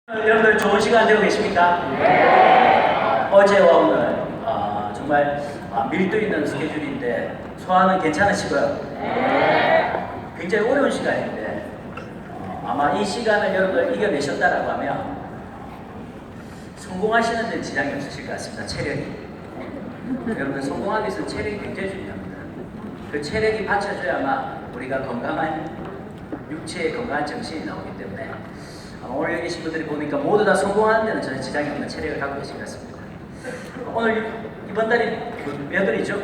여러분들 좋은 시간 되고 계십니까? 네. 어제와 오늘 정말 밀도 있는 스케줄인데 소화는 괜찮으시고요? 네. 굉장히 어려운 시간인데 아마 이 시간을 여러분들 이겨내셨다라고 하면 성공하시는 데 지장이 없으실 것 같습니다. 체력이. 여러분들 성공하기 위해서는 체력이 굉장히 중요합니다. 그 체력이 받쳐줘야만 우리가 건강한 육체에 건강한 정신이 나오기 때문에 오늘 여기 계신 분들이 보니까 모두 다 성공하는 데는 전혀 지장이 없는 체력을 갖고 계신 것 같습니다. 오늘 이번 달이 몇 월이죠?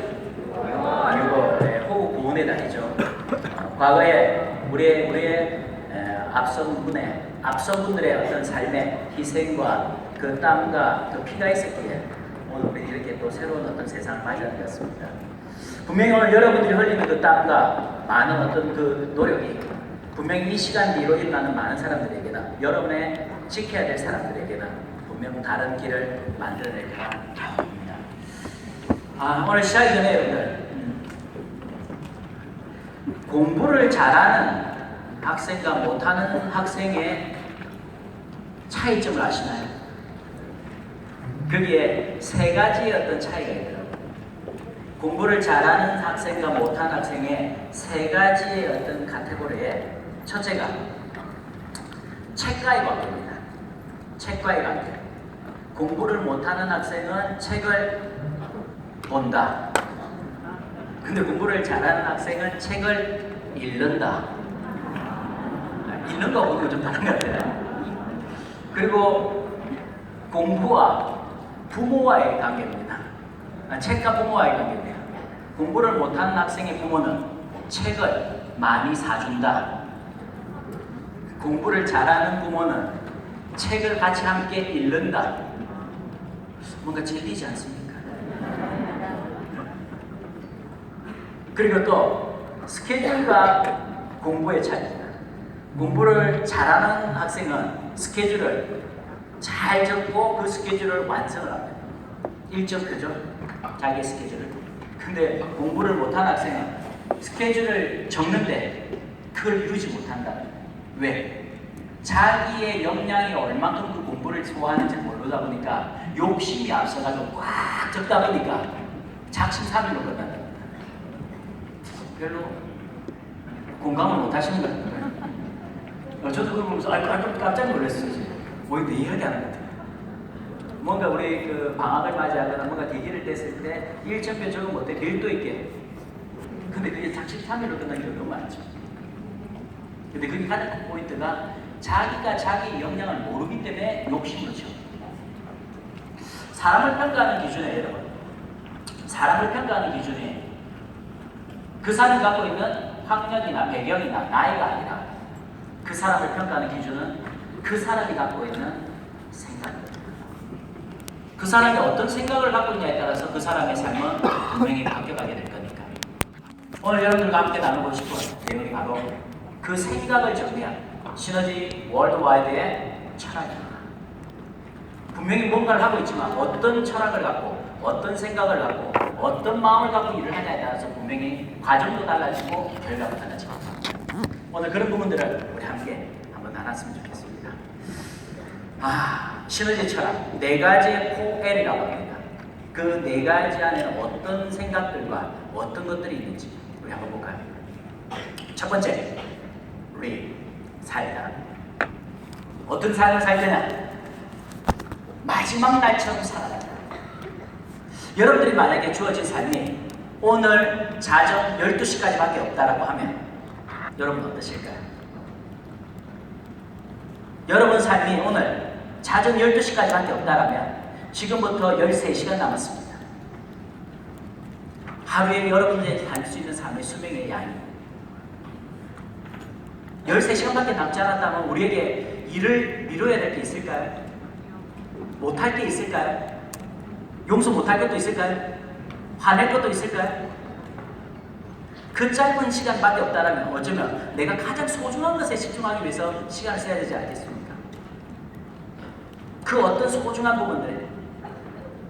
6월. 네, 호국 구운의 달이죠. 과거에 우리의 앞선 분들의 어떤 삶의 희생과 그 땀과 그 피가 있었기에 오늘 우리 이렇게 또 새로운 어떤 세상을 맞이하는 것 같습니다. 분명히 오늘 여러분들이 흘리는 그 땀과 많은 어떤 그 노력이 분명히 이 시간 뒤로 일어나는 많은 사람들에게나 여러분의 지켜야 될 사람들에게나 분명 다른 길을 만들어낼 거라 믿습니다. 오늘 시작이 전에 여러분들 공부를 잘하는 학생과 못하는 학생의 차이점을 아시나요? 거기에 세 가지의 어떤 차이가 있더라고요. 공부를 잘하는 학생과 못하는 학생의 세 가지의 어떤 카테고리에 첫째가 책과의 관계입니다. 책과의 관계. 공부를 못하는 학생은 책을 본다. 근데 공부를 잘하는 학생은 책을 읽는다. 읽는 거 보는 거 좀 다른 것 같아요. 그리고 공부와 부모와의 관계입니다. 책과 부모와의 관계입니다. 공부를 못하는 학생의 부모는 책을 많이 사준다. 공부를 잘하는 부모는 책을 같이 함께 읽는다. 뭔가 질리지 않습니까? 그리고 또 스케줄과 공부의 차이입니다. 공부를 잘하는 학생은 스케줄을 잘 적고 그 스케줄을 완성을 합니다. 일정표죠. 자기 스케줄을. 근데 공부를 못하는 학생은 스케줄을 적는데 그걸 이루지 못한다. 왜? 자기의 역량이 얼만큼 그 공부를 소화하는지 모르다 보니까 욕심이 앞서가지고 꽉 적다 보니까 작심삼일로 끝난다. 별로 공감을 못 하시는 것 같아요. 저도 그걸 보면서 깜짝 놀랐어요. 내 이야기하는 것 같아요. 뭔가 우리 그 방학을 맞이하거나 뭔가 계기를 뗐을 때 일정표 적으면 어때? 일도 있게. 근데 그게 작심삼일로 끝나는 경우가 너무 많죠. 근데 그게 가장 큰 포인트가 자기가 자기 역량을 모르기 때문에 욕심을 줘. 사람을 평가하는 기준에 여러분, 사람을 평가하는 기준이 그 사람이 갖고 있는 학력이나 배경이나 나이가 아니라 그 사람을 평가하는 기준은 그 사람이 갖고 있는 생각입니다. 그 사람이 어떤 생각을 갖고 있냐에 따라서 그 사람의 삶은 분명히 바뀌어가게 될 거니까. 오늘 여러분들과 함께 나누고 싶은 내용이 바로 그 생각을 정리한 시너지 월드와이드의 철학입니다. 분명히 뭔가를 하고 있지만 어떤 철학을 갖고 어떤 생각을 갖고 어떤 마음을 갖고 일을 하냐에 따라서 분명히 과정도 달라지고 결과도 달라집니다. 오늘 그런 부분들을 우리 함께 한번 나눴으면 좋겠습니다. 시너지 철학 네 가지의 코엘이라고 합니다. 그 네 가지 안에는 어떤 생각들과 어떤 것들이 있는지 우리 한번 볼까요? 첫 번째, 살다. 어떤 삶을 살 거냐? 마지막 날처럼 살아간다. 여러분들이 만약에 주어진 삶이 오늘 자정 12시까지밖에 없다라고 하면 여러분 어떠실까요? 여러분 삶이 오늘 자정 12시까지밖에 없다라면 지금부터 13시간 남았습니다. 하루에 여러분들이 살 수 있는 삶의 수명의 양이 13시간밖에 남지 않았다면 우리에게 일을 미뤄야 될 게 있을까요? 못할 게 있을까요? 용서 못할 것도 있을까요? 화낼 것도 있을까요? 그 짧은 시간밖에 없다면 어쩌면 내가 가장 소중한 것에 집중하기 위해서 시간을 써야 되지 않겠습니까? 그 어떤 소중한 부분들,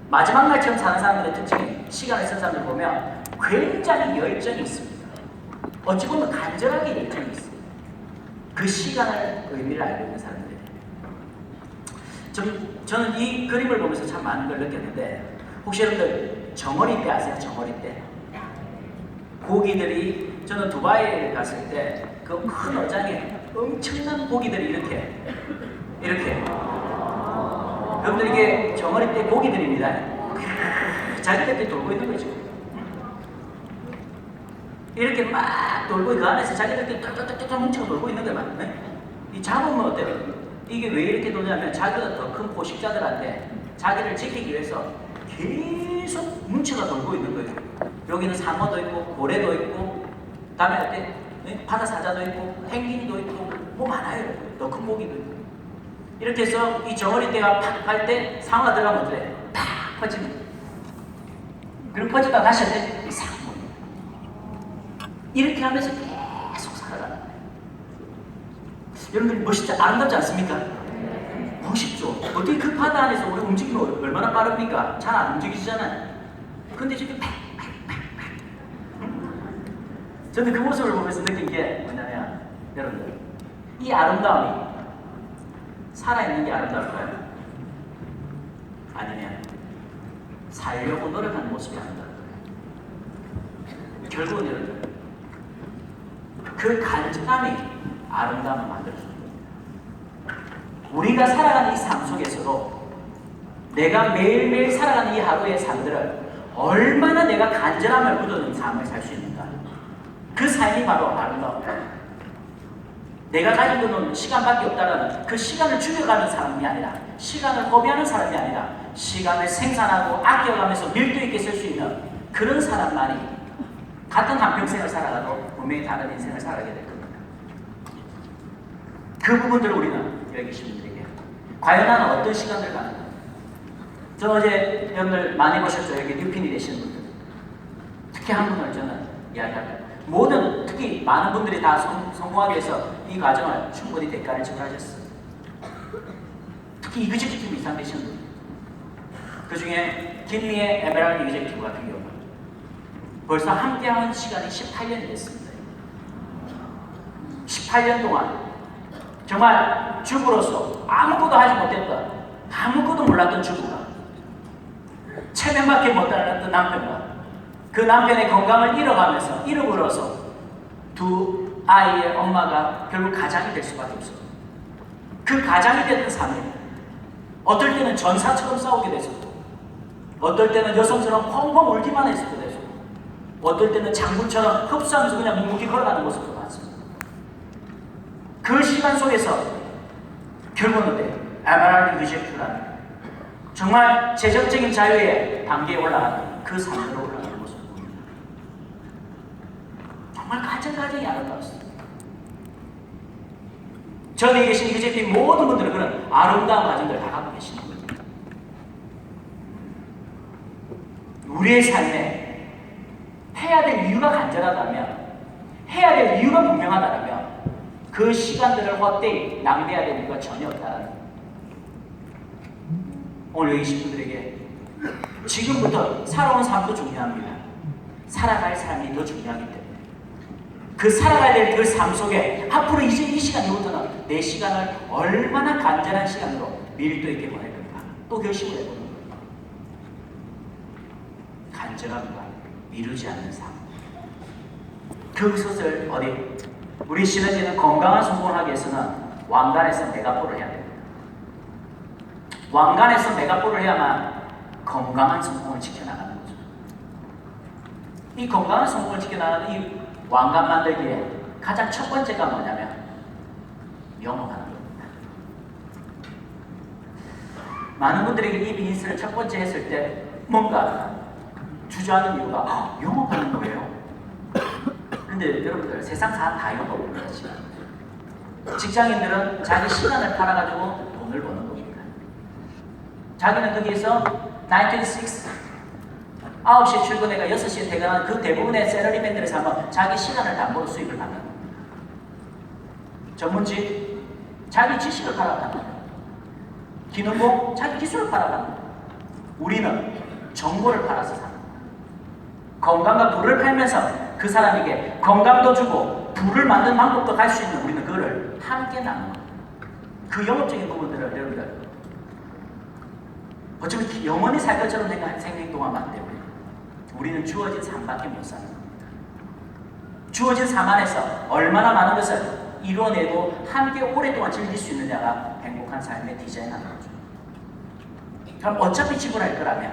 마지막 날처럼 사는 사람들의 특징이 시간을 쓴 사람들 보면 굉장히 열정이 있습니다. 어찌 보면 간절하게 열정이 있습니다. 그 시간을 의미를 알고 있는 사람들이. 저는 이 그림을 보면서 참 많은 걸 느꼈는데, 혹시 여러분들 정어리 떼 아세요? 정어리 떼? 고기들이, 저는 두바이에 갔을 때 그 큰 어장에 엄청난 고기들이 이렇게 여러분들 이게 정어리 떼 고기들입니다. 자기들끼리 돌고 있는 거죠. 이렇게 막 돌고 그 안에서 자기들끼리 똘똘똘똘 뭉쳐 돌고 있는 거만. 네? 이 잡으면 어때요? 이게 왜 이렇게 도냐면 자기가 더 큰 포식자들한테 자기를 지키기 위해서 계속 뭉쳐가 돌고 있는 거예요. 여기는 상어도 있고 고래도 있고 다음에 어때? 네? 바다 사자도 있고 펭귄도 있고 뭐 많아요. 더 큰 고기도 있고. 이렇게 해서 이 정어리 떼가 팍 갈 때 상어가 들어가면 어때? 팍 퍼집니다. 그리고 퍼지다가 다시 할때 싹 이렇게 하면서 계속 살아가는 거예요. 여러분들 멋있지, 아름답지 않습니까? 멋있죠. 어떻게 그 바다 안에서 우리 움직이면 얼마나 빠릅니까? 잘 안 움직이시잖아요. 근데 지금 저는 그 모습을 보면서 느낀 게 뭐냐면, 여러분들 이 아름다움이 살아있는 게 아름다울까요? 아니면 살려고 노력하는 모습이 아름다울까요? 결국은 여러분들 그 간절함이 아름다움을 만들어주는 겁니다. 우리가 살아가는 이 삶 속에서도 내가 매일매일 살아가는 이 하루의 삶들을 얼마나 내가 간절함을 묻어둔 삶을 살 수 있는가, 그 삶이 바로 아름다움입니다. 내가 가지고 있는 시간밖에 없다는 그 시간을 죽여가는 사람이 아니라, 시간을 허비하는 사람이 아니라 시간을 생산하고 아껴가면서 밀도 있게 쓸 수 있는 그런 사람만이 같은 한평생을 살아가도 분명히 다른 인생을 살아가게 될 겁니다. 그 부분들을 우리는 여기 계신 분들에게 과연 나는 어떤 시간을 가는가. 저 어제 여러분들 많이 보셨죠? 여기 뉴핀이 되시는 분들. 특히 한 분을 저는 이야기합니다. 모든, 특히 많은 분들이 다 성공하기 위해서 이 과정을 충분히 대가를 지불하셨어요. 특히 이그제큐티브 이상 되시는 분들. 그 중에 김리의 에메랄드 이그제큐티브 같은 경우 벌써 함께한 시간이 18년이 됐습니다. 18년 동안 정말 주부로서 아무것도 하지 못했던, 아무것도 몰랐던 주부가 체면밖에 못 따랐던 남편과 그 남편의 건강을 잃어버려서 두 아이의 엄마가 결국 가장이 될 수밖에 없어요. 그 가장이 됐던 삶이 어떨 때는 전사처럼 싸우게 됐었고, 어떨 때는 여성처럼 펑펑 울기만 했을 때도 됐었고, 어떨 때는 장군처럼 흡수하면서 그냥 묵묵히 걸어가는 모습도 봤습니다. 그 시간 속에서 결국은 에메랄드 리젝트라는 정말 재정적인 자유의 단계에 올라가는 그 삶으로 올라가는 모습을 보입니다. 정말 가정가정이 아름다웠습니다. 저기 계신 이그제큐티브 모든 분들은 그런 아름다운 가정들을 다 갖고 계시는 거예요. 우리의 삶에 해야 될 이유가 간절하다면, 해야 될 이유가 분명하다면 그 시간들을 헛되이 낭비해야 될 이유가 전혀 없다는 거예요. 오늘 여기 계신 분들에게 지금부터 살아온 삶도 중요합니다. 살아갈 삶이 더 중요하기 때문에 그 살아가야 될 그 삶 속에 앞으로 이제 이 시간부터는 내 시간을 얼마나 간절한 시간으로 밀도 있게 보낼 건가 또 결심을 해보는 거예요. 간절함과 미루지 않는 삶. 그것을 어디 우리 시너지는 건강한 성공을 하기 위해서는 왕관에서 메가포를 해야 됩니다. 왕관에서 메가포를 해야만 건강한 성공을 지켜나가는 거죠. 이 건강한 성공을 지켜나가는 이 왕관 만들기에 가장 첫 번째가 뭐냐면 영어하는 겁니다. 많은 분들에게 이 비즈니스를 첫 번째 했을 때 뭔가 주저하는 이유가 영어하는 거예요. 근데 여러분들 세상 사람 다 영어하는 거지. 직장인들은 자기 시간을 팔아가지고 돈을 버는 겁니다. 자기는 거기에서 9 to 6 9시에 출근해가 6시에 퇴근하는 그 대부분의 셀러리맨들을 사면 자기 시간을 담보로 수입을 받는 겁니다. 전문직 자기 지식을 팔아가는 겁니다. 기능공 자기 기술을 팔아가는 겁니다. 우리는 정보를 팔아서 사는 겁니다. 건강과 부를 팔면서 그 사람에게 건강도 주고 부를 만드는 방법도 갈 수 있는 우리는 그거를 함께 나누는 겁니다. 그 영업적인 부분들을 여러분들 어쩌면 영원히 살 것처럼 행동하면 안 돼요. 우리는 주어진 삶밖에 못 사는 겁니다. 주어진 삶 안에서 얼마나 많은 것을 이뤄내고 함께 오랫동안 즐길 수 있느냐가 행복한 삶의 디자인하는 거죠. 그럼 어차피 지불할 거라면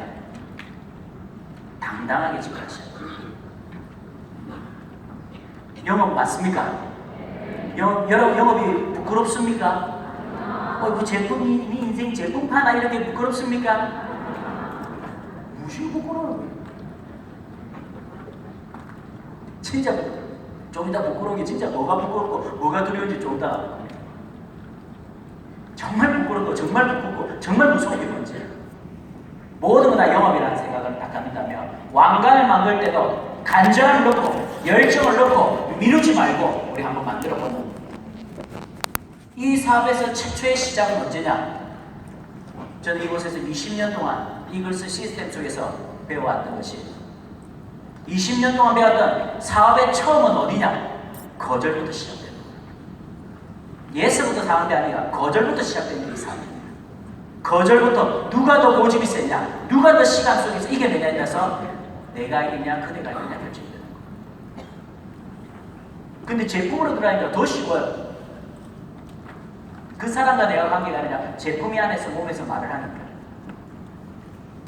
당당하게 지불하셔야 돼요. 영업 맞습니까? 여러분 영업이 부끄럽습니까? 그 제품이 네 인생 제품 파나 이렇게 부끄럽습니까? 무슨 부끄러워요? 진짜 좀 이따 부끄러운 게 진짜 뭐가 부끄럽고 뭐가 두려운지 좀 이따 정말 부끄럽고 정말 부끄럽고 정말 무서운 게 뭔지 모든 거 다 영업이라는 생각을 딱 한다면 왕관을 만들 때도 간절함을 넣고 열정을 넣고 미루지 말고 우리 한번 만들어 보는 이 사업에서 최초의 시작은 언제냐? 저는 이곳에서 20년 동안 이글스 시스템 속에서 배워왔던 것이 20년 동안 배웠던 사업의 처음은 어디냐? 거절부터 시작돼요. 예스부터 사는 게 아니라 거절부터 시작되는 게 이 사업입니다. 거절부터 누가 더 고집이 세냐? 누가 더 시간 속에서 이겨내냐에 따라서 내가 이기냐 그대가 이기냐 결정되는 거예요. 근데 제품으로 들어가니까 더 쉬워요. 그 사람과 내가 관계가 아니라 제품이 안에서 몸에서 말을 하니까.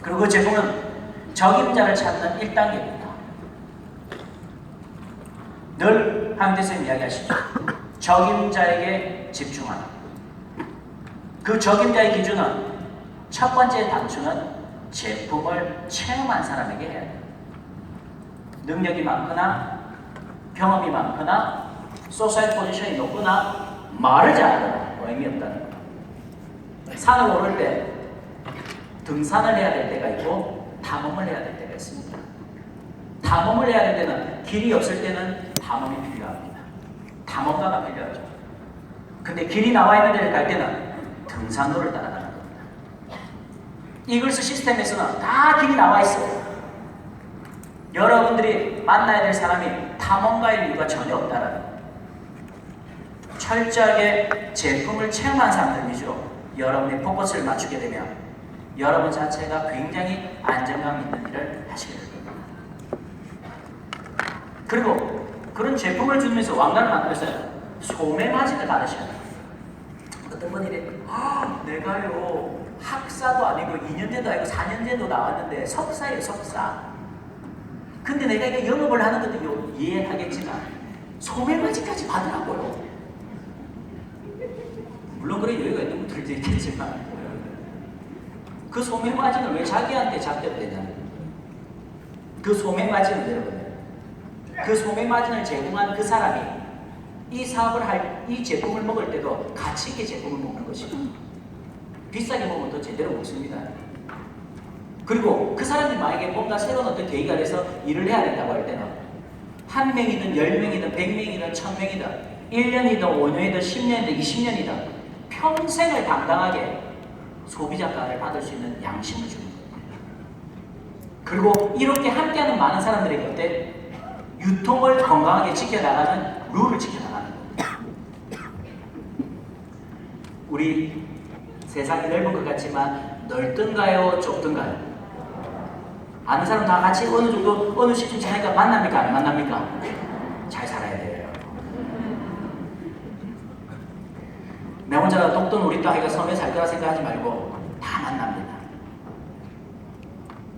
그리고 그 제품은 적임자를 찾는 1단계입니다. 늘 한국대생님 이야기하시죠. 적임자에게 집중하라. 그 적임자의 기준은 첫 번째 단추는 제품을 체험한 사람에게 해야 돼요. 능력이 많거나 경험이 많거나 소셜 포지션이 높거나 말을 잘하거나 의미 없다는 거예요. 산을 오를 때 등산을 해야 될 때가 있고 탐험을 해야 될 때가 있습니다. 탐험을 해야 될 때는 길이 없을 때는 탐험이 필요합니다. 탐험가가 필요하죠. 근데 길이 나와 있는 데를 갈 때는 등산로를 따라가는 겁니다. 이글스 시스템에서는 다 길이 나와 있어요. 여러분들이 만나야 될 사람이 탐험가일 이유가 전혀 없다는 거예요. 철저하게 제품을 체험한 사람들 위주로 여러분의 포커스를 맞추게 되면 여러분 자체가 굉장히 안정감 있는 일을 하시게 될 겁니다. 그리고 그런 제품을 주면서 왕관을 만들어서 소매 마진을 받으셔야 돼요. 어떤 분이 이래, 내가요 학사도 아니고 2년제도 아니고 4년제도 나왔는데 석사예요, 석사. 근데 내가 이거 영업을 하는 것도 이해하겠지만 소매 마진까지 받으라고요. 물론 그런 여유가 있는 분들도 있겠지만 그 소매 마진을 왜 자기한테 잡대도 되냐? 그 소매 마진을 여러분, 그 소매 마진을 제공한 그 사람이 이 사업을 할, 이 제품을 먹을 때도 가치 있게 제품을 먹는 것이고 비싸게 먹으면 더 제대로 먹습니다. 그리고 그 사람이 만약에 뭔가 새로운 어떤 계기가 돼서 일을 해야 된다고 할 때는 한 명이든 10명이든 100명이든 1000명이든 1년이든 5년이든 10년이든 20년이든 평생을 당당하게 소비자가를 받을 수 있는 양심을 주는 겁니다. 그리고 이렇게 함께하는 많은 사람들에게 어때? 유통을 건강하게 지켜나가는 룰을 지켜나가는 겁니다. 우리 세상이 넓은 것 같지만 넓든가요? 좁든가요? 아는 사람 다 같이 어느 정도, 어느 시점 지나니까 만납니까? 안 만납니까? 잘 살아야 돼요. 내 혼자 독돈 우리 딸이가 섬에 살 거라 생각하지 말고 다 만납니다.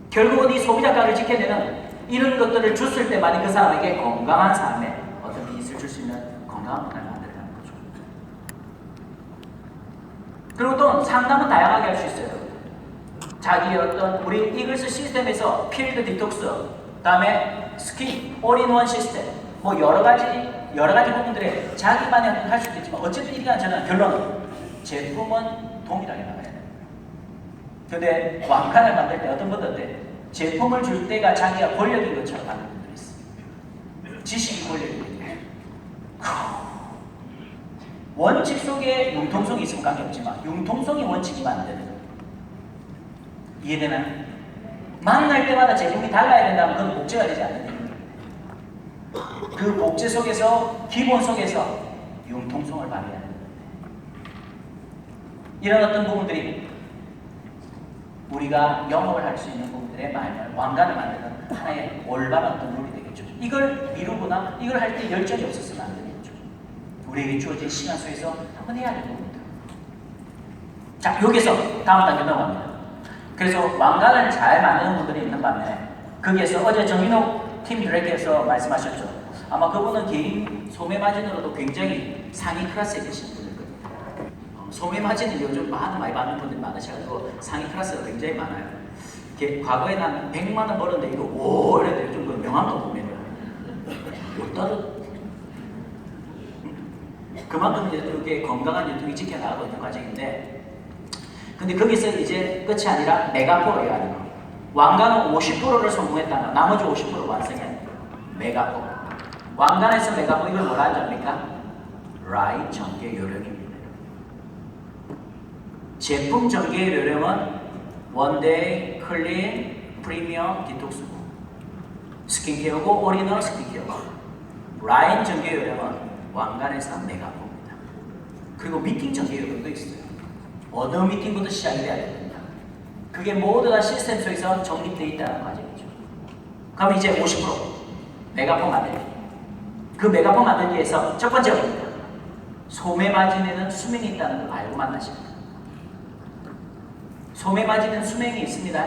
결국은 이 소비자가를 지켜내는 이런 것들을 줬을 때만이 그 사람에게 건강한 삶에 어떤 빛을 줄 수 있는 건강한 문화를 만들어가는 거죠. 그리고 또 상담은 다양하게 할 수 있어요. 자기 어떤 우리 이글스 시스템에서 필드 디톡스, 그 다음에 스킨, 올인원 시스템, 뭐 여러 가지 부분들에 자기만의 할 수도 있지만 어쨌든 이러한 저는 결론은 제품은 동일하게 나가야 돼요. 근데 왕관을 만들 때 어떤 분들 제품을 줄 때가 자기가 권력인 것처럼 하는 분들이 있어요. 지식이 권력이거든요. 원칙 속에 융통성이 있으면 관계없지만 융통성이 원칙이면 안 되는 거예요. 이해되나요? 만날 때마다 제품이 달라야 된다면 그건 복제가 되지 않는 일입니다. 그 복제 속에서 기본 속에서 융통성을 발휘해야 됩니다. 이런 어떤 부분들이 우리가 영업을 할 수 있는 부분들의 마음을 왕관을 만드는 하나의 올바른 어떤 룰이 되겠죠. 이걸 미루거나 이걸 할 때 열정이 없었으면 안 되겠죠. 우리에게 주어진 시간 속에서 한번 해야 되는 겁니다. 자, 여기서 다음 단계 넘어갑니다. 그래서 왕관을 잘 만드는 분들이 있는 반면에 거기에서 어제 정인호 팀 디렉터에서 말씀하셨죠. 아마 그분은 개인 소매 마진으로도 굉장히 상위 클래스에 계신 분일 겁니다. 소매 마진은 요즘 많이 받는 분들이 많으셔가지고 상위 클래스가 굉장히 많아요. 과거에 난 100만 원 벌었는데 이거 오 이래도 요즘 그 명함도 보면 못 따로 그만큼 이렇게 건강한 유통이 지켜나가고 있는 과정인데, 근데 거기서 이제 끝이 아니라 메가포로 해야 돼요. 왕관은 50%를 성공했다면 나머지 50% 완성해야 돼요. 메가포. 왕관에서 메가포 이걸 뭐라 하지 않습니까? 라인 전개 요령입니다. 제품 전개 요령은 원데이, 클린, 프리미엄, 디톡스고 스킨케어고 오리지널 스킨케어고 라인 전개 요령은 왕관에서 메가포입니다. 그리고 미팅 전개 요령도 있어요. 어느 미팅부터 시작이 돼야 됩니다. 그게 모두 다 시스템 속에서 정립되어 있다는 과정이죠. 그럼 이제 50% 메가폰 만들기. 그 메가폰 만들기에서 첫 번째 뭡니까? 소매 마진에는 수명이 있다는 걸 알고 만나십니다. 소매 마진은 수명이 있습니다.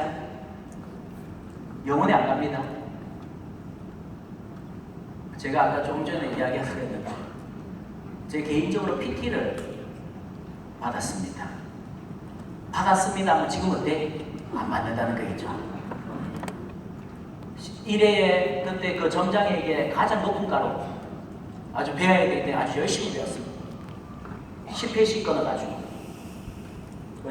영원히 안 갑니다. 제가 아까 조금 전에 이야기했는데 제 개인적으로 PT를 받았습니다. 받았습니다만 지금 어때? 안 맞는다는 거겠죠. 1회에 그때 그 점장에게 가장 높은 가로 아주 배워야 되기 때문에 아주 열심히 배웠습니다. 10회씩 끊어가지고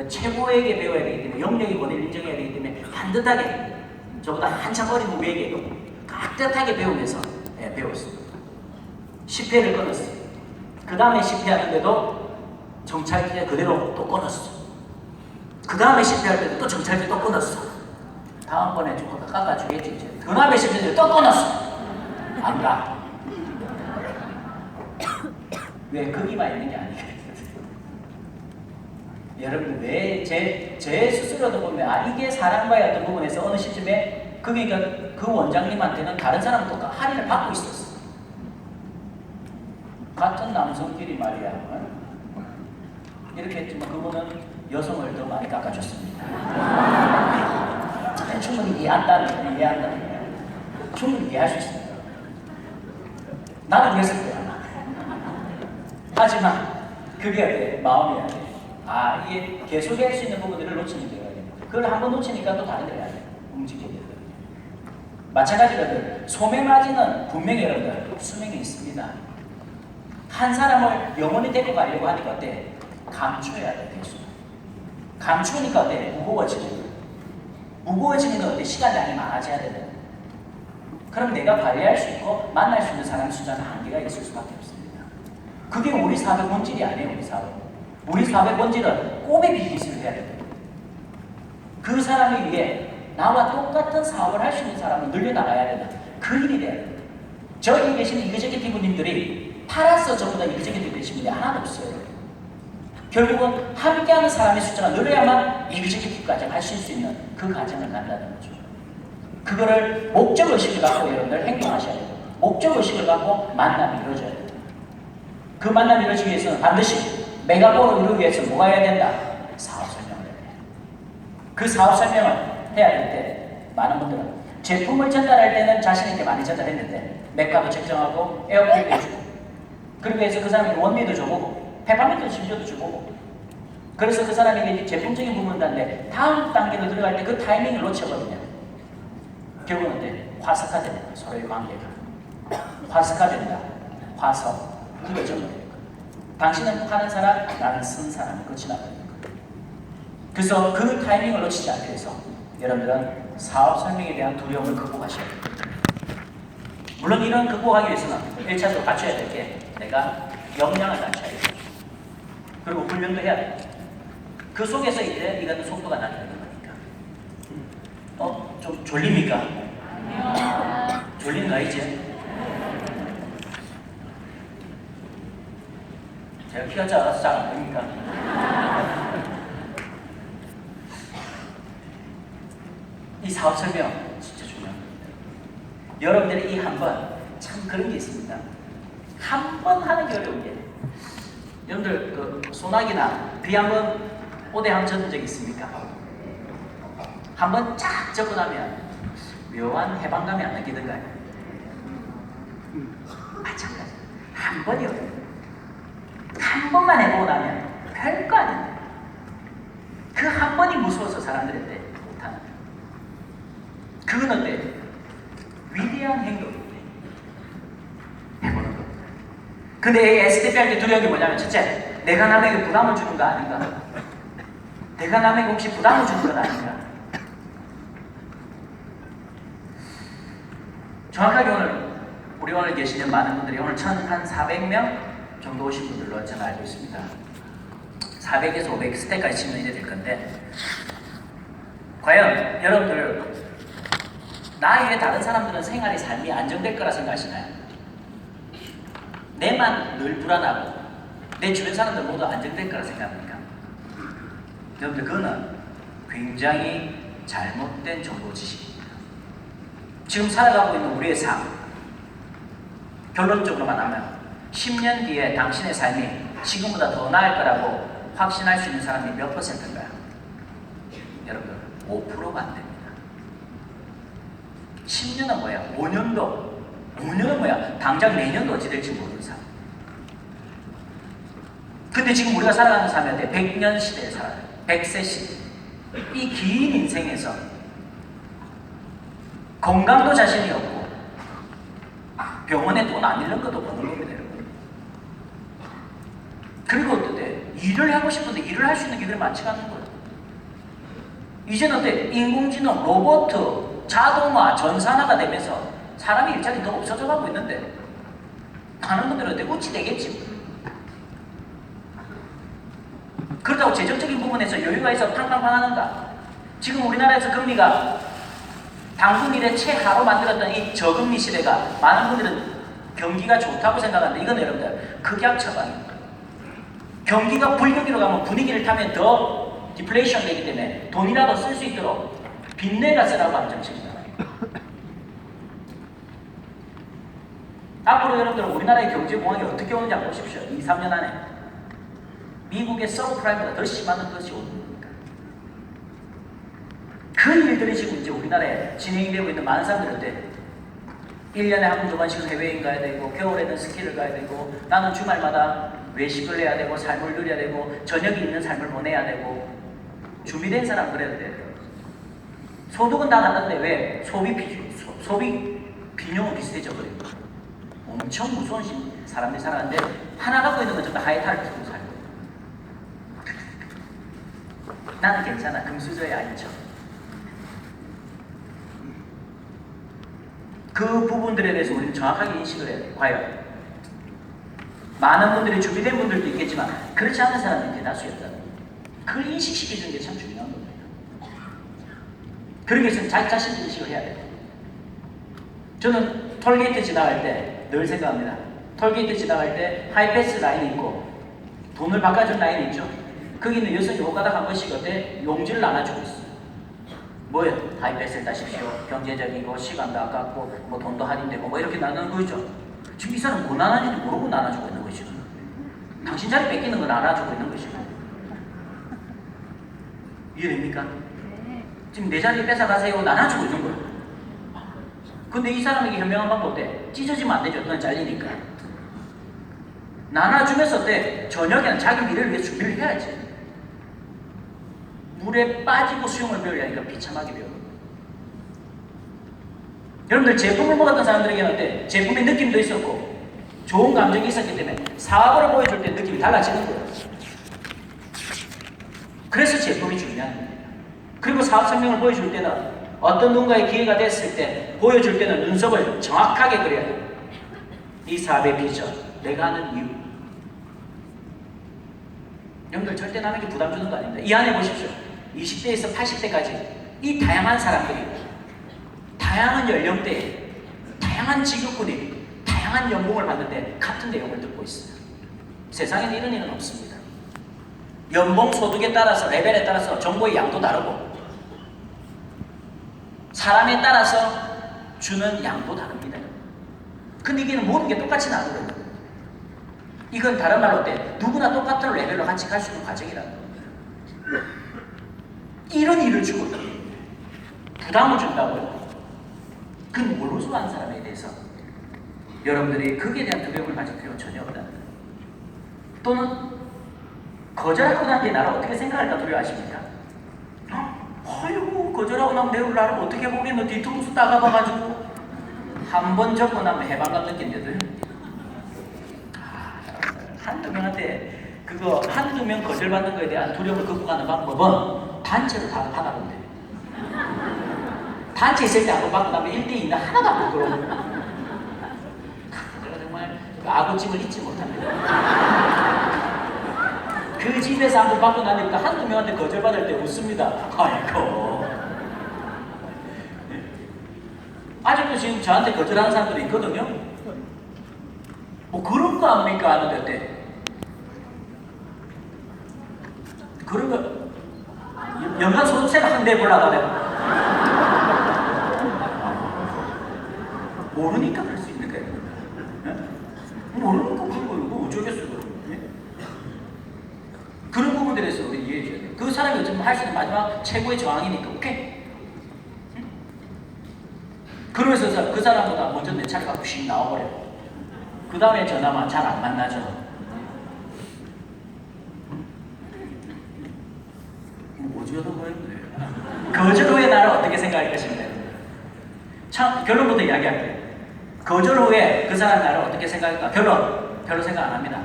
최고에게 배워야 되기 때문에 영역의 권위를 인정해야 되기 때문에 반듯하게 저보다 한참 어린 후배에게도 깍듯하게 배우면서 배웠습니다. 10회를 끊었어요. 그 다음에 10회 하는데도 정찰기에 그대로 또 끊었어. 그 다음에 실패할 때도 또 정찰기 또 끊었어. 다음번에 조금 더 깎아주겠지. 이제. 그 다음에 실패할 때또 끊었어. 안 가. 왜 거기만 있는 게 아니겠어요. 여러분 왜 제 스스로도 보면 아 이게 사랑과의 어떤 부분에서 어느 시점에 그러니까 그 원장님한테는 다른 사람도 할인을 받고 있었어. 같은 남성끼리 말이야. 이렇게 했지만 그분은 여성을 더 많이 깎아줬습니다. 충분히 이해한다는 거예요. 충분히 이해할 수 있습니다. 나도 그랬을 거야. 하지만 그게 어때? 마음이 돼. 아 이게 계속할 수 있는 부분들을 놓치는 데가 됩니다. 그걸 한번 놓치니까 또 다른 데가 돼. 움직이게 되거든요. 마찬가지로 소매 마진은 분명히 여러분들 수명이 있습니다. 한 사람을 영원히 데리고 가려고 하니까 어때? 감춰야 돼. 계속. 감추니까 어때? 무거워지는 거예요. 무거워지니까 어때? 시간량이 많아져야 되는. 그럼 내가 관리할 수 있고 만날 수 있는 사람 숫자는 한계가 있을 수밖에 없습니다. 그게 우리 사업의 본질이 아니에요. 우리 사업. 우리 사업의 본질은 꼬비 비즈니스를 해야 됩니다. 그 사람을 위해 나와 똑같은 사업을 할 수 있는 사람을 늘려나가야 되는 그 일이 돼야 됩니다. 저기 계신 이그제큐티브님들이 팔아서 전부 다 이그제큐티브 되신 분이 하나도 없어요. 결국은 함께하는 사람의 숫자가 늘어야만 이그제큐티브까지 하실 수 있는 그 과정을 간다는 거죠. 그거를 목적의식을 갖고 여러분들 행동하셔야 돼요. 목적의식을 갖고 만남이 이루어져야 돼요. 그 만남이 이루어지기 위해서는 반드시 메가포를 이루기 위해서 뭐가 해야 된다? 사업 설명을 해야 돼요. 그 사업 설명을 해야 될 때 많은 분들은 제품을 전달할 때는 자신있게 많이 전달했는데 매가도 책정하고 에어필도 해주고 그리고 해서 그 사람에게 원미도 줘보고 페퍼민트 심지어도 줘보고 그래서 그 사람에게 제품적인 부분인데 다음 단계로 들어갈 때 그 타이밍을 놓쳐버리면 결국은 어때? 화석화됩니다. 서로의 관계가 화석화된다. 화석 굳어져 버리는 거예요. 당신은 파는 사람, 나는 쓴 사람이 끝이 나버리는 거예요. 그래서 그 타이밍을 놓치지 않기 위해서 여러분들은 사업 설명에 대한 두려움을 극복하셔야 돼요. 물론 이런 극복하기 위해서는 1차적으로 갖춰야 될 게 내가 역량을 갖춰야 돼요. 그리고 훈련도 해야 돼요. 그 속에서 이제 이런 속도가 나타나는 거니까. 좀 졸립니까? 아니요. 졸린가 이제? 제가 키가 작아서 잘 안 보입니까? 이 사업 설명 진짜 중요합니다. 여러분들이 이 한 번, 참 그런 게 있습니다. 한 번 하는 게 어려운 게, 여러분들 그 소나기나 비 한 번 오대 한번 젖은 적 있습니까? 한 번 쫙 적고 나면 묘한 해방감이 안 느끼던가요? 마찬가지. 한 번이 어려워요. 한 번만 해보고 나면 별거 아닌데, 그 한 번이 무서워서 사람들한테 못하는 거예요. 그건 어때? 위대한 행동인데 해보는 겁니다. 근데 SDP 할 때 두려운 게 뭐냐면, 첫째, 내가 남에게 부담을 주는 거 아닌가? 내가 남에게 혹시 부담을 주는 건 아닌가? 정확하게 우리 오늘 계시는 많은 분들이 오늘 한 400명 정도 오신 분들로 저는 알고 있습니다. 400에서 500 스택까지 치면 이래 될 건데, 과연 여러분들 나 이외에 다른 사람들은 생활의 삶이 안정될 거라 생각하시나요? 내만 늘 불안하고 내 주변 사람들 모두 안정될 거라 생각합니까? 여러분들 그거는 굉장히 잘못된 정보 지식입니다. 지금 살아가고 있는 우리의 삶, 결론적으로만 하면 10년 뒤에 당신의 삶이 지금보다 더 나을 거라고 확신할 수 있는 사람이 몇 %인가요? 여러분, 5%가 안 됩니다. 10년은 뭐야? 5년은 뭐야? 당장 내년도 어찌 될지 모르는 삶. 근데 지금 우리가 살아가는 삶인데 100년 시대에 살아요. 100세 시대. 이 긴 인생에서 건강도 자신이 없고 병원에 돈 안 잃는 것도 버는 겁니다, 여러분. 그리고 어때? 일을 하고 싶은데 일을 할 수 있는 기회가 많지가 않은 거예요. 이제는 어때? 인공지능, 로봇, 자동화, 전산화가 되면서 사람이 일자리 더 없어져 가고 있는데, 많은 분들은 어때? 어찌 되겠지? 그렇다고 재정적인 부분에서 여유가 있어 팡팡팡 하는가? 지금 우리나라에서 금리가 당군 이래 최하로 만들었던 이 저금리 시대가 많은 분들은 경기가 좋다고 생각하는데, 이건 여러분들 극약 처방입니다. 경기가 불경기로 가면 분위기를 타면 더 디플레이션 되기 때문에 돈이라도 쓸 수 있도록 빚내가 쓰라고 하는 정책입니다. 앞으로 여러분들은 우리나라의 경제 공황이 어떻게 오는지 한번 보십시오. 2, 3년 안에 미국의 서브프라임보다 더 심한 것이 오는 겁니까? 그 일들이 지금 이제 우리나라에 진행되고 있는 많은 사람들한테 1년에 한 번, 두 번씩 해외여행 가야 되고, 겨울에는 스키를 가야 되고, 나는 주말마다 외식을 해야 되고, 삶을 누려야 되고, 저녁이 있는 삶을 보내야 되고. 준비된 사람 그래도 돼요. 소득은 다 낮는데 왜? 소비 비용은 비슷해져 버려요. 엄청 무서운 사람들이 살아가는데, 하나 갖고 있는 건 전부 하이탈을 두고 살고. 나는 괜찮아. 금수저의 아이죠. 그 부분들에 대해서 우리는 정확하게 인식을 해야 돼요. 과연 많은 분들이 준비된 분들도 있겠지만 그렇지 않은 사람들이 대다수였다. 그걸 인식시켜주는 게 참 중요한 겁니다. 그러기 위해서는 자기 자신도 인식을 해야 돼요. 저는 톨게이트 지나갈 때 늘 생각합니다. 톨게이트 지나갈 때 하이패스 라인이 있고 돈을 바꿔준 라인이 있죠. 거기는 여성이 오가다 한 번씩 어때? 용지를 나눠주고 있어요. 뭐예요? 하이패스를 따십시오. 경제적이고 시간도 아깝고 뭐 돈도 할인되고 뭐 이렇게 나누는 거죠. 지금 이 사람 뭐 나눠주는지 모르고 나눠주고 있는 것이고, 당신 자리 뺏기는 건 알아주고 있는 것이고. 이해됩니까? 지금 내 자리 뺏어가세요 나눠주고 있는 거예요. 근데 이 사람에게 현명한 방법 어때? 찢어지면 안 되죠. 넌 잘리니까. 나눠주면서 어때? 저녁에는 자기 미래를 위해 준비를 해야지. 물에 빠지고 수영을 배우려니까 비참하게 배워요. 여러분들 제품을 먹었던 사람들에게는 어때? 제품의 느낌도 있었고 좋은 감정이 있었기 때문에 사업을 보여줄 때 느낌이 달라지는 거예요. 그래서 제품이 중요한 겁니다. 그리고 사업 설명을 보여줄 때는 어떤 누군가의 기회가 됐을 때 보여줄 때는 눈썹을 정확하게 그려야 돼요. 이 사업의 비전, 내가 하는 이유. 여러분들 절대 남에게 부담 주는 거 아닙니다. 이 안에 보십시오. 20대에서 80대까지 이 다양한 사람들이 다양한 연령대에 다양한 직업군이 다양한 연봉을 받는데 같은 내용을 듣고 있어요. 세상에는 이런 일은 없습니다. 연봉 소득에 따라서 레벨에 따라서 정보의 양도 다르고 사람에 따라서 주는 양도 다릅니다. 근데 이게 모든 게 똑같이 나거든요. 이건 다른 말로 어때? 누구나 똑같은 레벨로 같이 갈 수 있는 과정이라는 겁니다. 이런 일을 주거든요. 부담을 준다고요? 그건 모르고 하는 사람에 대해서 여러분들이 거기에 대한 두려움을 가질 필요는 전혀 없다는 거예요. 또는 거절하고 난 뒤에 나를 어떻게 생각할까 두려워하십니까? 아이고 거절하고 나면 내가 나를 어떻게 보겠노? 뒤통수 따가봐가지고 한 번 적고 나면 해방감 느낀대도요. 한두 명한테 그거 한두 명 거절받는 거에 대한 두려움을 극복하는 방법은 단체로 다 받아보면 돼요. 단체 있을 때 한 번 받고 나면 1대2는 하나도 안 부끄러워요. 제가 정말 그 아구찜을 잊지 못합니다. 그 집에서 한 번 받고 나니까 한두 명한테 거절받을 때 웃습니다. 아이고. 아직도 지금 저한테 거절하는 사람들이 있거든요. 뭐 그런 거 합니까? 하는데 어때? 그런 거 연간 소득세를 한 대 보려고 내가 모르니까 그럴 수 있는 거예요. 모르니까 그런 거예요. 뭐 어쩌겠어요. 그런 부분들에 대해서 우리 이해해 줘야 돼요. 그 사람이 어쩌면 할 수 있는 마지막 최고의 저항이니까 오케이? 그러면서 그 사람보다 먼저 내 차를 갖고 씩 나와버려요. 그 다음에 전화만 잘 안 만나죠. 뭐지 하던 거였는데 거절 후에 나를 어떻게 생각할 것인가. 참 결론부터 이야기할게요. 거절 후에 그 사람 나를 어떻게 생각할까? 결론 별로 생각 안 합니다.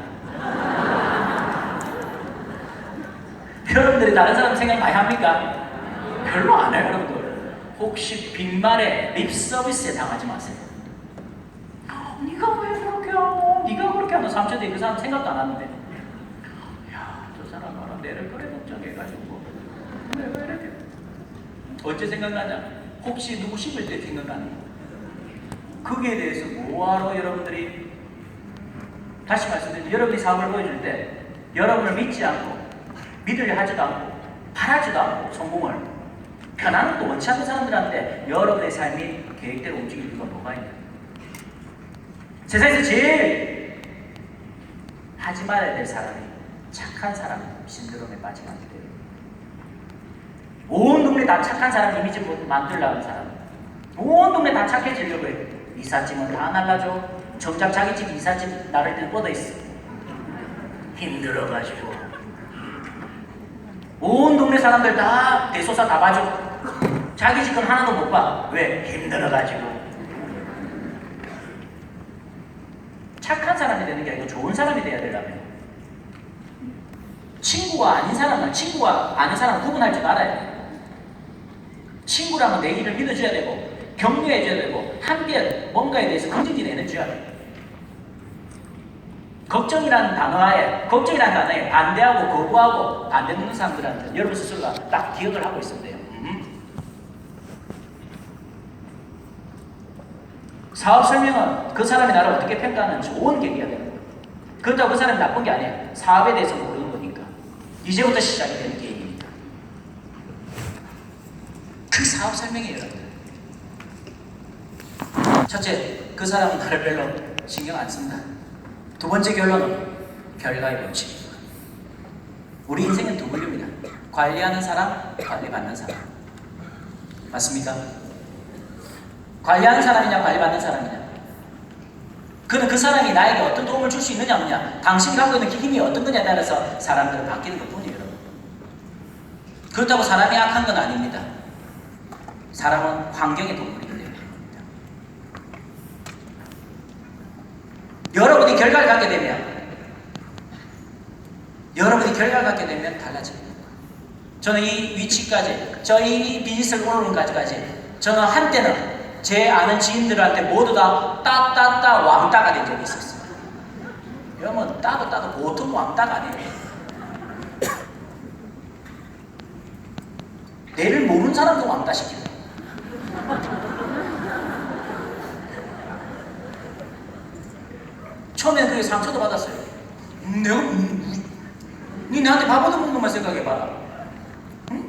여러분들이 다른 사람 생각 많이 합니까? 별로 안 해요. 여러분들 혹시 빈말에 립 서비스에 당하지 마세요. 네가 왜 그렇게 하고 네가 그렇게 하면 3초 뒤에 그 사람 생각도 안 하는데 야, 저 사람 나랑 내를 그래 걱정해가지고 왜 이렇게 언제 생각나냐? 혹시 누구 씹을 때 생각나는 거. 거기에 대해서 뭐하러 여러분들이 다시 말씀드리면 여러분이 사업을 보여줄 때 여러분을 믿지 않고 믿으려 하지도 않고 바라지도 않고 성공을 편안한 또 원치 않는 사람들한테 여러분의 삶이 계획대로 움직일 이유가 뭐가 있냐? 세상에서 제일 하지 말아야 될 사람이 착한 사람 신드롬에 빠지면 안 돼요. 온 동네 다 착한 사람 이미지 만들려는 사람, 온 동네 다 착해지려고 해. 이삿짐은 다 날라줘. 정작 자기 집 이삿짐 나를 때 뻗어있어. 힘들어가지고 온 동네 사람들 다 대소사 다 봐줘. 자기 집 건 하나도 못 봐. 왜? 힘들어가지고. 착한 사람이 되는 게 아니고 좋은 사람이 돼야 되려면 친구와 아닌 사람은 친구와 아는 사람을 구분할 줄 알아야 돼요. 친구라면 내 일을 믿어줘야 되고 격려해줘야 되고 함께 뭔가에 대해서 긍정적인 에너지를 줘야 돼요. 걱정이라는 단어에 반대하고 거부하고 반대 놓는 사람들한테 여러분 스스로가 딱 기억을 하고 있으면 돼요. 사업 설명은 그 사람이 나를 어떻게 평가하는 좋은 계기가 되는 거예요. 그렇다고 그 사람이 나쁜 게 아니에요. 사업에 대해서 모르는 거니까. 이제부터 시작이 되는 게임이니까. 그 사업 설명이에요, 여러분들. 첫째, 그 사람은 나를 별로 신경 안 쓴다. 두 번째 결론은 결과의 법칙입니다. 우리 인생은 두 부류입니다. 관리하는 사람, 관리받는 사람. 맞습니까? 관리하는 사람이냐 관리받는 사람이냐. 그는 그 사람이 나에게 어떤 도움을 줄 수 있느냐 없느냐, 당신이 갖고 있는 힘이 어떤 거냐에 따라서 사람들은 바뀌는 것뿐이에요. 그렇다고 사람이 악한 건 아닙니다. 사람은 환경의 동물이기 때문에. 여러분이 결과를 갖게 되면 달라집니다. 저는 이 위치까지, 저희 비즈니스를 오르는 까지 저는 한때는 제 아는 지인들한테 모두 다 따따따 왕따가 된 적이 있었어요. 여러분 따도 보통 왕따가 아니에요. 내를 모르는 사람도 왕따시키고 처음에는 그게 상처도 받았어요. 니 나한테 밥 얻어먹는 것만 생각해봐라. 응?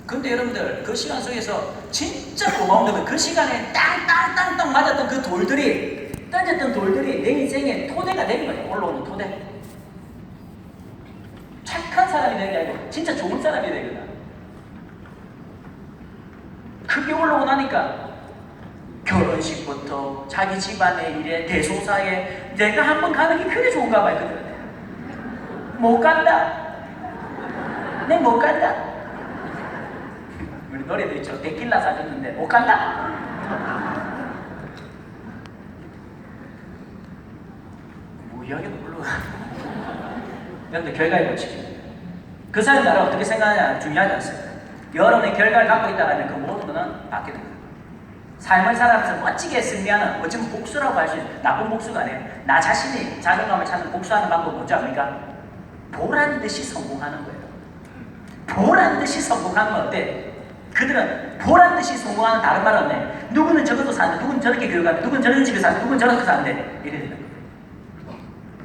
근데 여러분들 그 시간 속에서 진짜 고마운 점은 그 시간에 땅땅땅땅 맞았던 그 돌들이 던졌던 돌들이 내 인생의 토대가 되는 거예요. 올라오는 토대. 착한 사람이 되는 게 아니고 진짜 좋은 사람이 되거든. 그게 올라오고 나니까 결혼식부터 자기 집안의 일에 대소사에 내가 한번 가는 게 그게 좋은가 봐요. 못 간다. 내 못 간다. 우리 노래도 있죠. 데킬라 사줬는데 못 간다. 무이하게도 불러가. 여러분들 결과에 꽂히죠. 그 사람이 나를 어떻게 생각하냐 중요하지 않습니다. 여러분의 결과를 갖고 있다면 그 모든 것은 받게 됩니다. 삶을 살아가면서 멋지게 승리하는 어쩌면 복수라고 할 수 있는 나쁜 복수가 아니에요. 나 자신이 자존감을 찾는 복수하는 방법 뭔지 압니까? 보란 듯이 성공하는 거예요. 보란 듯이 성공하는 건 어때? 그들은 보란 듯이 성공하는 다른 말은 없네. 누구는 저것도 사는데 누구는 저렇게 교육하는데 누구는 저런 집에 사는데 누구는 저렇게 사는데 이래 되는 거예요.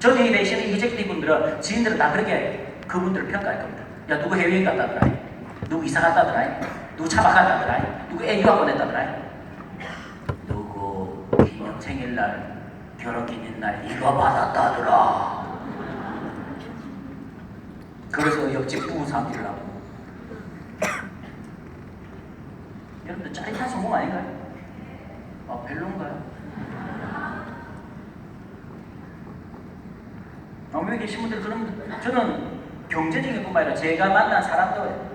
저기 계시는 이젝트 분들은 지인들은 다 그렇게 그분들을 평가할 겁니다. 야 누구 해외여행 갔다더라. 누구 이사 갔다더라. 누구 차박 갔다더라. 누구 애 유학 보냈다더라. 누구 기념 생일날 결혼기념날 이거 받았다더라. 그래서 옆집 부부 삼기를 하고. 여러분들 짜릿한 성공 아닌가요? 별론가요? 여기 계신 분들 그러면 저는 경제적인 뿐만 아니라 제가 만난 사람도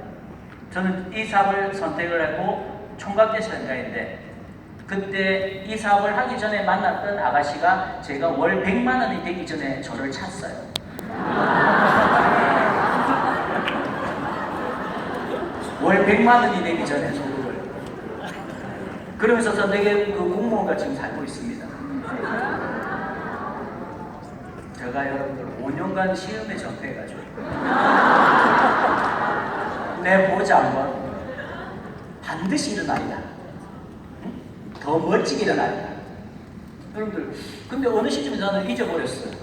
저는 이 사업을 선택을 했고 총각대 현장인데 그때 이 사업을 하기 전에 만났던 아가씨가 제가 월 100만 원이 되기 전에 저를 찼어요. 월 100만 원이 되기 전에 소득을. 그러면서 저 되게 그 공무원과 지금 살고 있습니다. 제가 여러분들 5년간 시험에 접해가지고 내 보자 한번 반드시 일어나리라. 더 멋지게 일어나리라. 여러분들 근데 어느 시점에 저는 잊어버렸어요.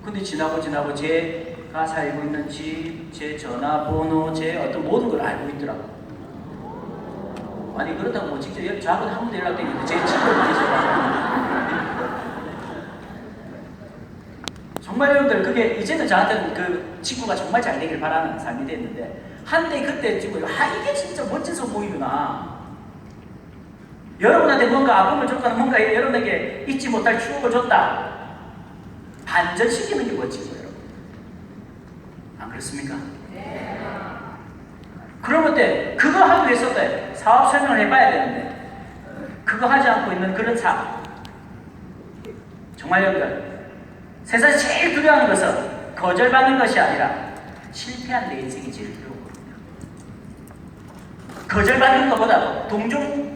근데 지나고 제가 살고 있는 집, 제 전화번호, 제 어떤 모든 걸 알고 있더라고요. 아니 그렇다고 뭐 직접 저하고는 한 번도 연락되는데 제 집을 많이 전화하고 정말 여러분들 그게 이제는 저한테는 그 친구가 정말 잘 되길 바라는 삶이 됐는데 한때 그때 지금 이게 진짜 멋진 성공이구나. 여러분한테 뭔가 아픔을 줬거나 뭔가 여러분에게 잊지 못할 추억을 줬다. 반전시키는 게 멋진 거예요. 안 그렇습니까? 네. 그러면 때 그거 하기 위해서 때 사업 설명을 해봐야 되는데 그거 하지 않고 있는 그런 삶. 정말 여러분들 세상에서 제일 두려워하는 것은 거절받는 것이 아니라 실패한 내 인생이 제일 두려워거든요. 거절받는 것보다 동종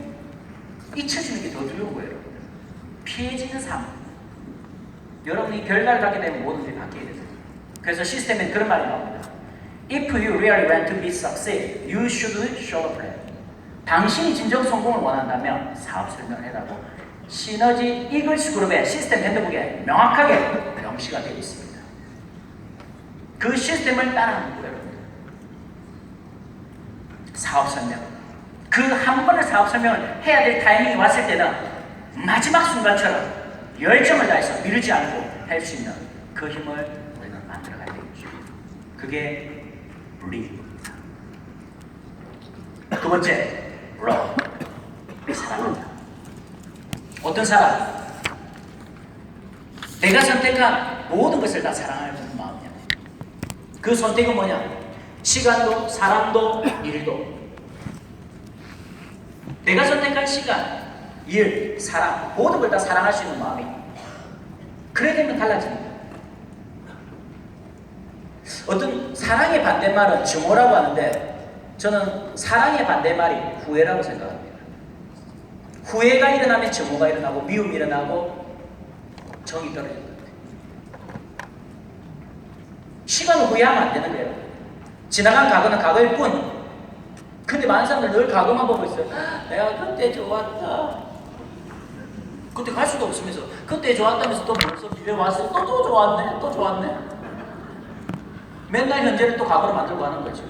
잊혀지는 게 더 두려운 거예요. 피해지는 삶. 여러분이 결과를 갖게 되면 모든 일이 바뀌게 되죠. 그래서 시스템에 그런 말이 나옵니다. If you really want to be succeed, you should show a plan. 당신이 진정 성공을 원한다면 사업 설명을 해라고 시너지 이글스 그룹의 시스템 핸드북에 명확하게 명시가 되어 있습니다. 그 시스템을 따라하는 거예요. 사업 설명. 그 한 번의 사업 설명을 해야 될 타이밍이 왔을 때는 마지막 순간처럼 열정을 다해서 미루지 않고 할 수 있는 그 힘을 우리는 만들어가야 되겠죠. 그게 리입니다. 두 번째, love. 사랑입니다. 어떤 사람? 내가 선택한 모든 것을 다 사랑하는 마음이야. 그 선택은 뭐냐? 시간도, 사람도, 일도. 내가 선택한 시간, 일, 사람, 모든 걸 다 사랑할 수 있는 마음이. 그래야 되면 달라집니다. 어떤 사랑의 반대말은 증오라고 하는데 저는 사랑의 반대말이 후회라고 생각합니다. 후회가 일어나면 증오가 일어나고 미움이 일어나고 정이 떨어집니다. 시간을 후회하면 안 되는 거예요. 지나간 과거는 과거일 뿐. 근데 많은 사람들 늘 과거만 보고 있어요. 내가 그때 좋았다. 그때 갈 수도 없으면서 그때 좋았다면서 또 벌써 집에 왔어요. 또 좋았네. 또 좋았네. 맨날 현재를 또 과거로 만들고 하는 거죠.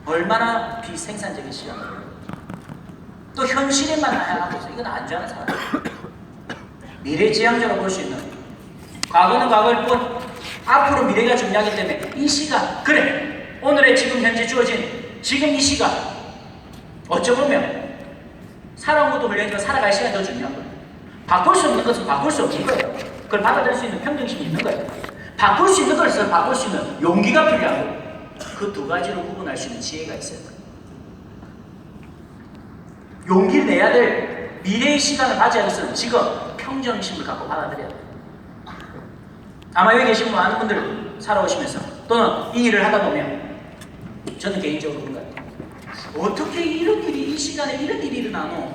얼마나 비생산적인 시간이에요. 또 현실에만 나아가고 있어. 이건 안전한 사람. 미래지향적으로 볼 수 있는, 과거는 과거일 뿐 앞으로 미래가 중요하기 때문에 이 시간, 그래 오늘의 지금 현재 주어진 지금 이 시간, 어쩌보면 살아온 것도 훌륭하지만 살아갈 시간이 더 중요한 거예요. 바꿀 수 없는 것은 바꿀 수 없는 거예요. 그걸 받아들일 수 있는 평정심이 있는 거예요. 바꿀 수 있는 것을 바꿀 수 있는 용기가 필요한 거예요. 그 두 가지로 구분할 수 있는 지혜가 있어요. 용기를 내야 될 미래의 시간을 가져야 해서는 지금 평정심을 갖고 받아들여야 돼요. 아마 여기 계신 많은 분들 살아오시면서 또는 이 일을 하다 보면 저는 개인적으로 그런 것 같아요. 어떻게 이런 일이 이 시간에 이런 일이 일어나노?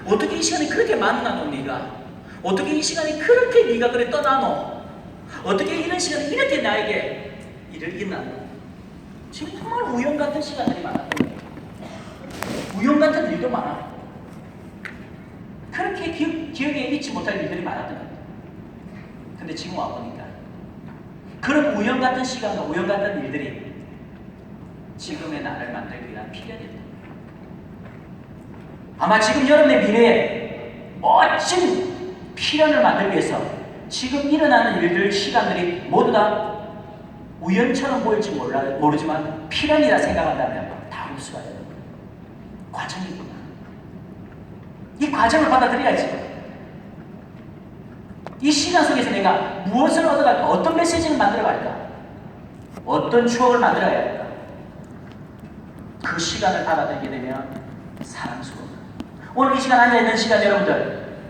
어떻게 이 시간에 그렇게 만나노 네가? 어떻게 이 시간에 그렇게 네가 그래 떠나노? 어떻게 이런 시간에 이렇게 나에게 일을 일어나노? 지금 정말 우연 같은 시간들이 많았거든요. 우연 같은 일도 많아. 그렇게 기억에 잊지 못할 일들이 많았던 것 같아요. 근데 지금 와보니까 그런 우연 같은 시간과 우연 같은 일들이 지금의 나를 만들기 위한 필연이다. 아마 지금 여러분의 미래에 멋진 필연을 만들기 위해서 지금 일어나는 일들, 시간들이 모두 다 우연처럼 보일지 모르지만 필연이라 생각한다면 다 흡수가 되는 거예요. 과정이구나. 이 과정을 받아들여야지. 이 시간 속에서 내가 무엇을 얻어갈까? 어떤 메시지를 만들어갈까? 어떤 추억을 만들어야 할까? 그 시간을 받아들이게 되면 사랑스러워. 오늘 이 시간 앉아있는 시간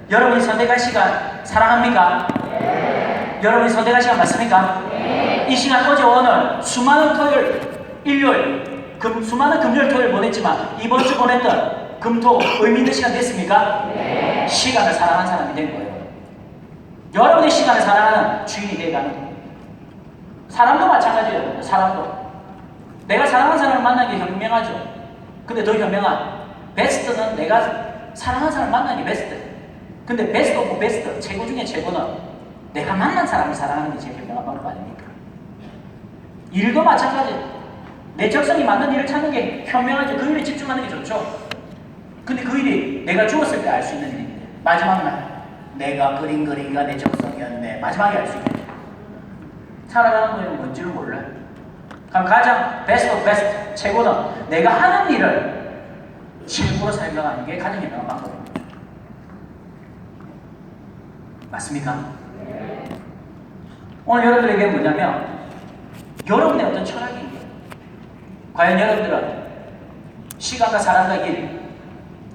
여러분이 선택할 시간 사랑합니까? 네. 여러분이 선택할 시간 맞습니까? 네. 이 시간 어제 오늘 수많은 토요일, 일요일, 수많은 금요일, 토요일 보냈지만 이번 주 보냈던 금토 의미 있는 시간 됐습니까? 네. 시간을 사랑한 사람이 된 거예요. 여러분의 시간을 사랑하는 주인이 되어가는 거예요. 사람도 마찬가지예요. 사람도. 내가 사랑하는 사람을 만나는 게 현명하죠. 근데 더 현명한 베스트는 내가 사랑하는 사람을 만나는 게 베스트. 근데 베스트 오브 베스트, 최고 중에 최고는 내가 만난 사람을 사랑하는 게 제일 현명한 방법 아닙니까? 일도 마찬가지. 내 적성이 맞는 일을 찾는 게 현명하죠. 그 일에 집중하는 게 좋죠. 근데 그 일이 내가 죽었을 때 알 수 있는 일인데 마지막 날 내가 그린 그림가 내 적성이었네. 마지막에 알 수 있는 일. 살아가는 거에는 뭔지를 몰라. 그럼 가장 베스트 오브 베스트, 최고는 내가 하는 일을 최고로 설명하는 게 가장 현명한 방법입니다. 맞습니까? 네. 오늘 여러분에게 뭐냐면 여러분의 어떤 철학인 거예요. 과연 여러분들은 시간과 사랑과 일,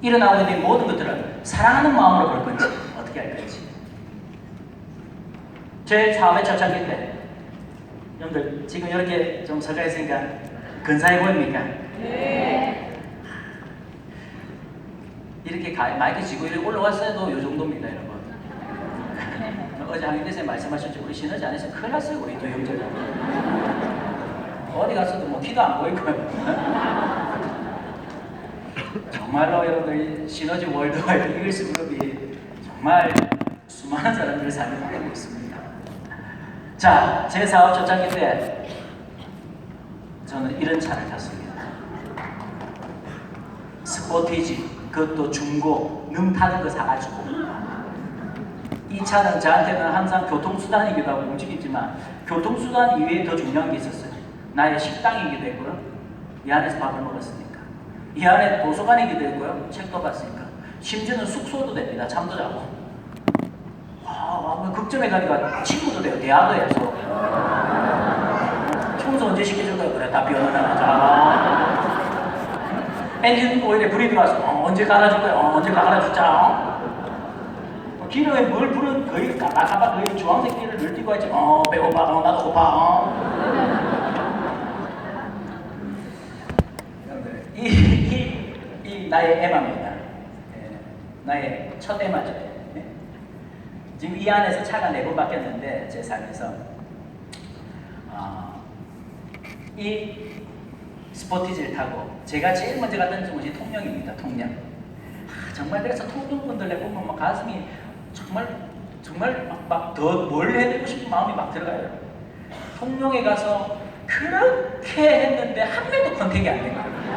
일어나고 있는 모든 것들을 사랑하는 마음으로 볼 건지 어떻게 할 건지. 제 사업의 초창기 때 여러분들 지금 이렇게 좀 서져 있으니까 근사해 보입니까? 네. 이렇게 마이크 쥐고 이렇게 올라왔어도 이 정도입니다, 여러분. 어제 한인대생 말씀하셨죠. 우리 시너지 안에서 큰일 났어요, 우리 두 형제가. 어디 갔어도 뭐 키도 안 보이고. 정말로 여러분들 시너지 월드와이드 이글스 그룹이 정말 수많은 사람들을 살려내고 있습니다. 자, 제 사업 초창기 때 저는 이런 차를 탔습니다. 스포티지, 그것도 중고, 능 타는 거 사가지고. 이 차는 저한테는 항상 교통수단이기도 하고 움직이지만 교통수단 이외에 더 중요한 게 있었어요. 나의 식당이기도 했고요. 이 안에서 밥을 먹었으니까. 이 안에 도서관이기도 했고요. 책도 봤으니까. 심지어는 숙소도 됩니다. 잠도 자고. 와, 극점에 가니까 친구도 돼요. 대화도 해서. 청소 언제 시켜줄 거야? 그래, 다 비워놔라. 엔진 오일에 불이 들어와서 언제 갈아줄 거야? 언제 갈아주자. 기름에 뭘 부른 거의 까박까박 거의 주황색 길을 늘 뛰고 있지. 배고파. 나도 고파. 이 나의 에마입니다. 나의 첫 에마죠. 지금 이 안에서 차가 4번 바뀌었는데 제 삶에서 이 스포티지를 타고 제가 제일 먼저 갔던 곳이 통영입니다. 통영. 정말 그래서 통영분들 보면 막 가슴이 정말 막 더 뭘 해드리고 싶은 마음이 막 들어가요. 통영에 가서 그렇게 했는데 한 명도 컨택이 안 된 거예요.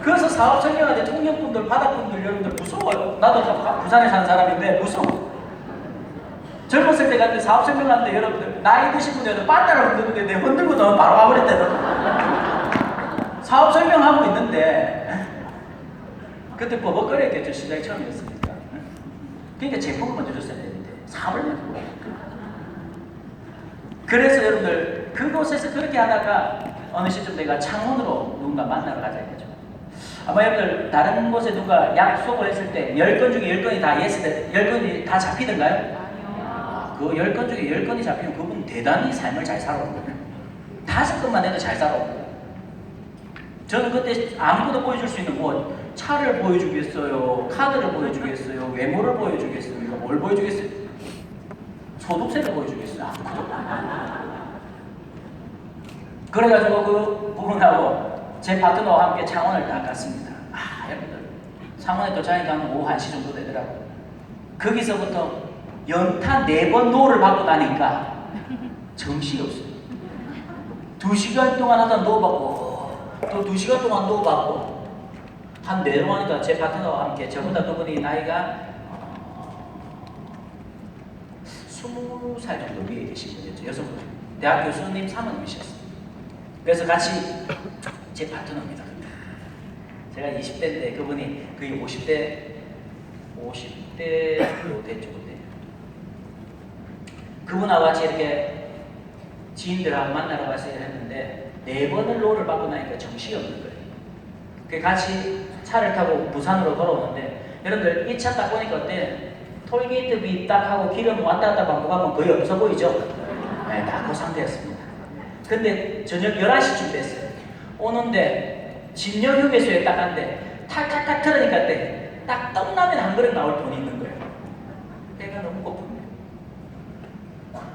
그래서 사업 설명하는데 통영분들, 바다분들 여러분들 무서워요. 나도 부산에 사는 사람인데 무서워. 젊었을 때 갔는데 사업 설명하는데 여러분들 나이 드신 분들은 빠따라 흔드는데 내 흔들고 너무 바로 와버렸대요. 사업 설명하고 있는데 그때 버벅거렸겠죠. 시장이 처음이었으니까. 그러니까 제품을 먼저 줬어야 되는데 사업을 먼저 줬어야 되는데. 그래서 여러분들 그곳에서 그렇게 하다가 어느 시점 내가 창원으로 누군가 만나러 가자 이거죠. 아마 여러분들 다른 곳에 누가 약속을 했을 때 10건 중에 10건이 다 예스, 10건이 다 잡히던가요? 아니요. 그 10건 중에 10건이 잡히면 그분 대단히 삶을 잘 살아온 거예요. 5건만 해도 잘 살아온 거예요. 저는 그때 아무것도 보여줄 수 있는 뭐 차를 보여주겠어요, 카드를 보여주겠어요, 외모를 보여주겠어요, 이거 뭘 보여주겠어요? 소득세를 보여주겠어요. 그래가지고 그 부분하고 제 파트너와 함께 창원을 딱 갔습니다. 여러분들 창원에 도착하니까 한 오후 1시 정도 되더라고요. 거기서부터 연타 4번 노를 받고 나니까 정신이 없어요. 2시간 동안 하다 노 받고 또 2시간 동안 노 받고 한 내려가니까 제 파트너와 함께 저보다 그분이 나이가 20살 정도 위에 계신 분이었죠. 여성분. 대학 교수님 사모님이셨어요. 그래서 같이 제 파트너입니다. 제가 20대인데 그분이 거의 50대도 됐죠. 그때. 그분하고 같이 이렇게 지인들하고 만나러 가서 했는데 4번을 노를 받고 나니까 정신이 없는 거예요. 그 같이 차를 타고 부산으로 돌아오는데 여러분들 이 차 딱 보니까 어때? 톨게이트비 딱 하고 기름 왔다 갔다 반복하면 거의 없어 보이죠? 네, 딱 그 상태였습니다. 근데 저녁 11시쯤 됐어요. 오는데 진영 휴게소에 딱 갔는데 탈탈탈 틀으니까 딱 떡라면 한 그릇 나올 돈이 있는 거예요. 배가 너무 고픈데.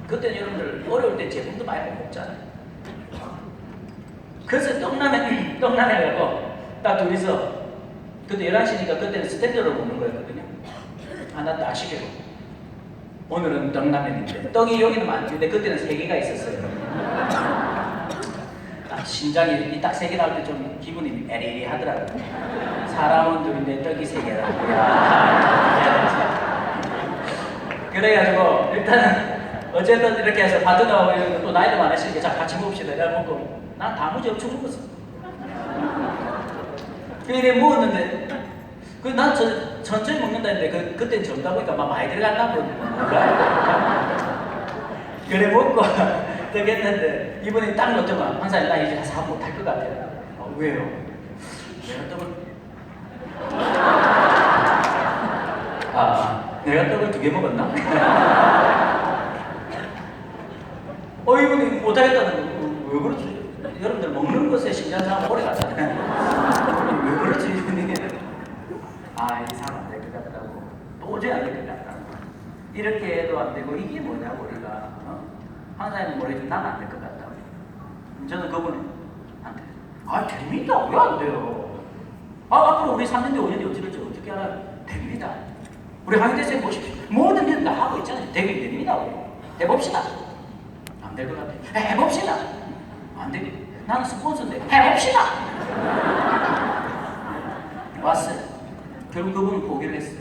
그때는 여러분들 어려울 때 제품도 많이 못 먹잖아요. 그래서 떡라면 갖고 딱 둘이서 그때 11시니까 그때는 스탠드로 먹는 거였거든요. 하나 딱 시키고 오늘은 떡라면인데 떡이 여기는 많은데 그때는 3개가 있었어요. 심장이 딱 3개 나올 때 좀 기분이 애리리 하더라고요. 사람은 둘인데 떡이 3개라고. 그래가지고 일단은 어쨌든 이렇게 해서 파트너하고 또 나이도 많으시니까 자 같이 먹읍시다. 내가 먹고 난 다무지 엄청 먹었어. 그래 먹었는데 난 천천히 먹는다 했는데 그때 젊다 보니까 막 많이 들어갔나 보니까 그래 먹고 되겠는데 이분이 딱 놓더만 항상 나 이제 사업 못할 것 같아요. 왜요? 내가 떡을 2개 먹었나? 이분이 못하겠다는 거. 왜 그러지? 여러분들 먹는 것에 신장사람 오래 가잖아요. 왜 그러지? 이분이 이 사람 안 될 것 같다고. 도저히 안 될 것 같다고. 이렇게 해도 안 되고 이게 뭐냐고 우리가 항상 모르겠지만 나는 안 될 것 같다고. 저는 그분은 안 돼요. 됩니다. 왜 안 돼요? 앞으로 우리 3년 뒤 5년 뒤 어떻게 알아요? 됩니다. 우리 황희대 쌤 보십시오. 모든 일 다 하고 있잖아요. 되긴 됩니다. 해봅시다. 안 될 것 같아요. 해봅시다. 안 되겠. 나는 스폰서인데 해봅시다. 왔어요. 결국 그분은 포기를 했어요.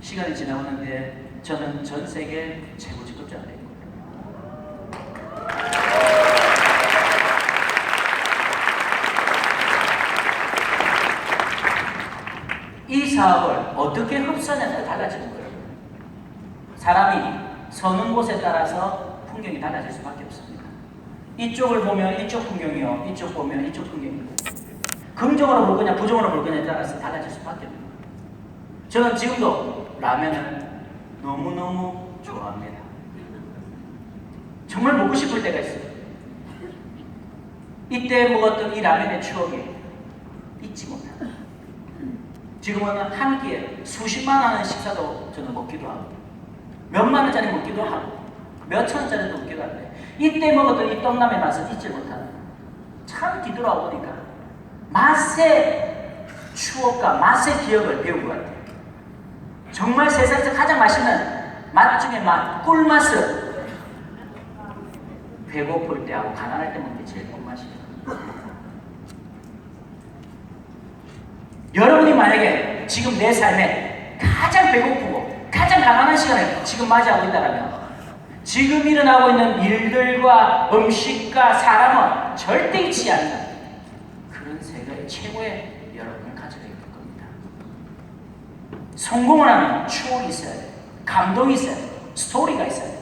시간이 지나오는데 저는 전 세계 최고 직급자가 된 거예요. 이 사업을 어떻게 흡수하냐에 달라지는 거예요. 사람이 서는 곳에 따라서 풍경이 달라질 수밖에 없습니다. 이쪽을 보면 이쪽 풍경이요, 이쪽 보면 이쪽 풍경이요. 긍정으로 볼 거냐 부정으로 볼 거냐에 따라서 달라질 수밖에 없는 거예요. 저는 지금도 라면을 너무너무 좋아합니다. 정말 먹고 싶을 때가 있어요. 이때 먹었던 이 라면의 추억이 잊지 못해요. 지금은 한 끼에 수십만 원의 식사도 저는 먹기도 하고 몇만 원짜리 먹기도 하고 몇천 원짜리도 먹기도 하는데 이때 먹었던 이 떡라면 맛을 잊지 못하는 참 뒤돌아보니까 맛의 추억과 맛의 기억을 배운 것 같아요. 정말 세상에서 가장 맛있는 맛 중에 맛, 꿀맛은 배고플 때 하고 가난할 때 먹는 게 제일 꿀맛이에요. 여러분이 만약에 지금 내 삶에 가장 배고프고 가장 가난한 시간을 지금 맞이하고 있다면 지금 일어나고 있는 일들과 음식과 사람은 절대 잊지 않는 그런 세계의 최고의 여러분을 가지고 있을 겁니다. 성공을 하면 추억이 있어야 돼요. 감동이 있어야 돼요. 스토리가 있어야 돼요.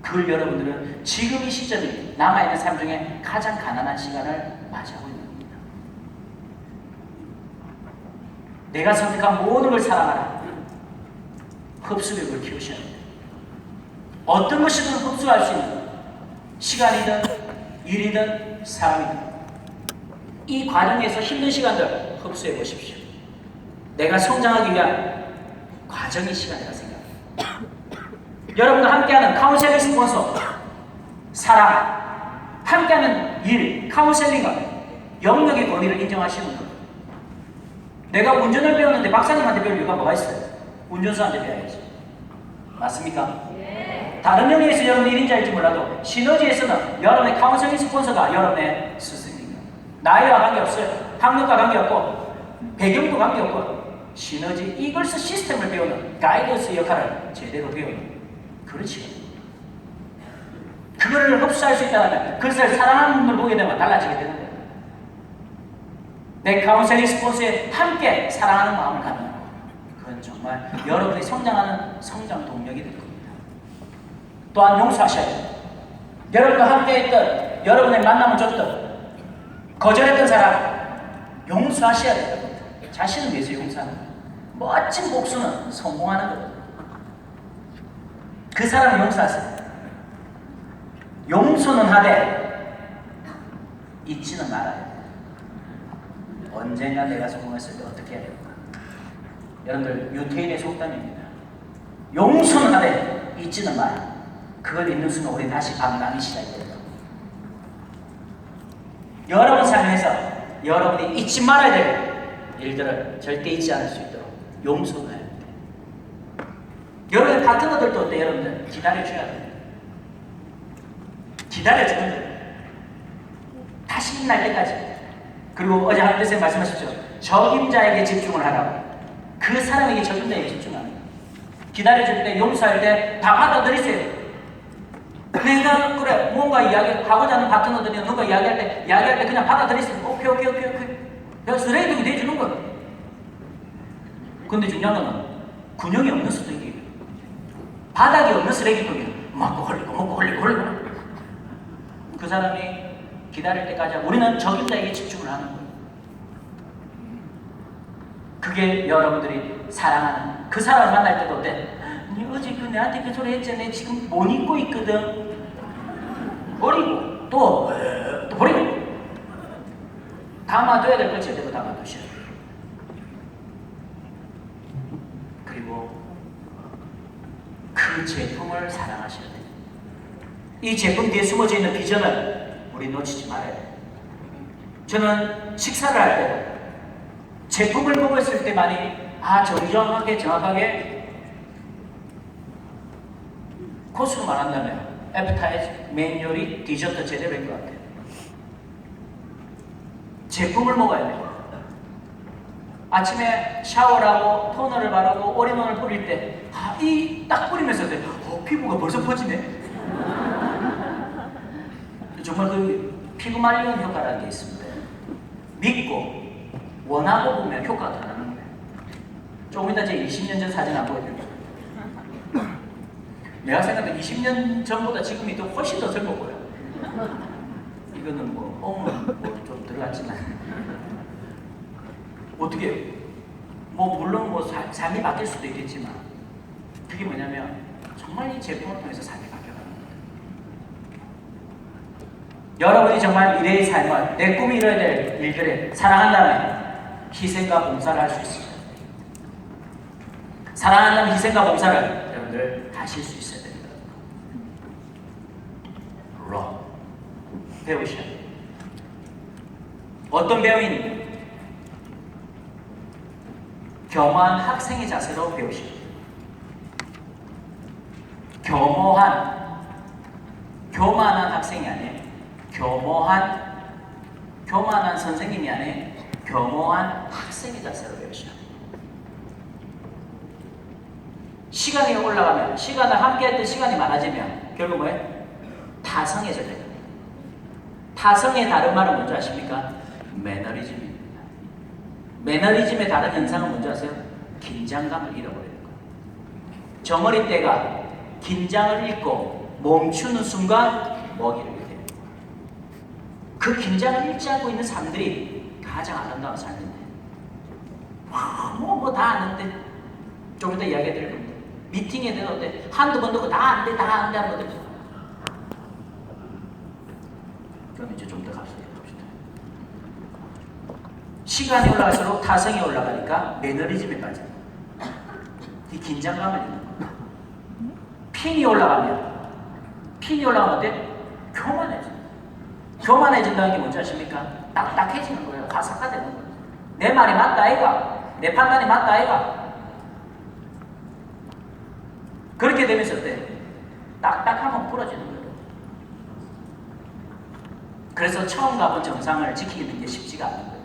그걸 여러분들은 지금 이 시점이 남아있는 삶 중에 가장 가난한 시간을 맞이하고 있는 겁니다. 내가 선택한 모든 걸 사랑하라. 흡수력을 키우셔야 합니다. 어떤 것이든 흡수할 수 있는 시간이든 일이든 사람이든 이 과정에서 힘든 시간들 흡수해 보십시오. 내가 성장하기 위한 과정의 시간이라 생각합니다. 여러분과 함께하는 카운셀링 스폰서, 사람, 함께하는 일, 카운셀링은 영역의 권위를 인정하시는 겁니다. 내가 운전을 배웠는데 박사님한테 배울 이유가 뭐가 있어요? 운전수한테 배워야지. 맞습니까? 네. 다른 영역에서 여러분이 1인자일지 몰라도 시너지에서는 여러분의 카운셀링 스폰서가 여러분의 스승입니다. 나이와 관계없어요. 학력과 관계없고 배경도 관계없고 시너지 이글스 시스템을 배우는 가이던스 역할을 제대로 배우는 그런 시간입니다. 그거를 흡수할 수 있다면 그것을 사랑하는 분들 보게 되면 달라지게 되는 거예요. 내 카운셀링 스폰서에 함께 사랑하는 마음을 갖는 거. 그건 정말 여러분이 성장하는 성장 동력이 될 겁니다. 또한 용서하셔야 돼요. 여러분과 함께 있던 여러분의 만남을 줬던 거절했던 사람 용서하셔야 돼요. 자신을 위해서 용서하는 거예요. 멋진 복수는 성공하는 거예요. 그 사람을 용서하세요. 용서는 하되 잊지는 말아요. 언젠가 내가 성공했을 때 어떻게 해야 될까? 여러분들 유태인의 속담입니다. 용서는 하되 잊지는 마라. 그걸 잊는 순간 우리 다시 방랑이 시작됩니다. 여러분 삶에서 여러분이 잊지 말아야 될 일들을 절대 잊지 않을 수 있도록 용서해야 됩니다. 여러분 파트너들도 어때? 여러분들 기다려줘야 돼요. 기다려주면 돼요. 다시 빛날 때까지. 그리고 어제 하나님 선생님 말씀하셨죠. 적임자에게 집중을 하라고. 그 사람에게 적임자에게 집중하는 거예요. 기다려줄 때, 용서할 때 다 받아들이세요. 내가 그래 뭔가 이야기하고자 하는 파트너들이 누가 이야기할 때 그냥 받아들이세요. 오케이. 그냥 쓰레기통이 돼주는 거예요. 근데 중요한 건 균형이 없는 쓰레기. 바닥이 없는 쓰레기통이에요. 먹고 흘리고. 그 사람이 기다릴 때까지 우리는 적임자에게 집중을 하는 거예요. 그게 여러분들이 사랑하는 그 사람을 만날 때도 어때? 어제 내한테 그 소리 했잖아. 내 지금 못 잊고 있거든. 버리고 또 버리고 담아둬야 될 걸 제대로 담아두셔야 돼요. 그리고 그 제품을 사랑하셔야 돼요. 이 제품 뒤에 숨어져 있는 비전을 우리 놓치지 말아야 돼요. 저는 식사를 할 때도 제품을 먹었을 때만이 정확하게 코스로 말한다면 애프타이즈, 메인 요리, 디저트 제대로인 것 같아요. 제품을 먹어야 돼요. 아침에 샤워를 하고 토너를 바르고 올인원을 뿌릴 때 이 딱 뿌리면서 피부가 벌써 퍼지네. 정말 그 피부 말리는 효과라는 게 있습니다. 믿고 원하고 보면 효과가 더 나는 거예요. 조금 이따 제 20년 전 사진 안 보여드릴게요. 내가 생각해 20년 전보다 지금이 더 훨씬 더 젊어 보여. 이거는 좀 들어갔지만 어떻게 물론 삶이 바뀔 수도 있겠지만 그게 뭐냐면 정말 이 제품을 통해서 삶이 바뀌어가는 겁니다. 여러분이 정말 미래의 삶을 내 꿈이 이뤄야 될 일들에 사랑한다면 희생과 봉사를 할 수 있습니다. 사랑한다면 희생과 봉사를 여러분들 하실 수 있어야 됩니다. 배우셔야 돼요. 어떤 배우인 겸허한 학생의 자세로 배우셔야 돼요. 교만한 학생이 아니에요. 교만한 선생님이 아니에요. 겸허한 학생의 자세로 배우셔야 돼요. 시간이 올라가면, 시간을 함께 했던 시간이 많아지면 결국 뭐예요? 타성해져야 돼요. 타성의 다른 말은 뭔지 아십니까? 매너리즘입니다. 매너리즘의 다른 현상은 뭔지 아세요? 긴장감을 잃어버리는 거예요. 정어리 떼가 긴장을 잃고 멈추는 순간 먹이를 잃게 돼요. 그 긴장을 잃지 않고 있는 사람들이 가장 아름다운 삶인데, 다 아는데, 좀 이따 이야기 드릴 겁니다. 미팅에 들어오는데 한두 번 듣고 다 안 돼, 다 안 돼 하는 거죠. 그럼 이제 좀 더 갑시다. 시간이 올라갈수록 타성이 올라가니까 매너리즘에 빠져요. 이 긴장감을 잃는 거예요. 핀이 올라가면 어때? 교만해져요. 교만해진다는 게 뭔지 아십니까? 딱딱해지는 거예요. 화사화되는 거예요. 내 말이 맞다 아이가? 내 판단이 맞다 아이가? 그렇게 되면서 어때? 딱딱하면 부러지는 거예요. 그래서 처음 가본 정상을 지키는 게 쉽지가 않은 거예요.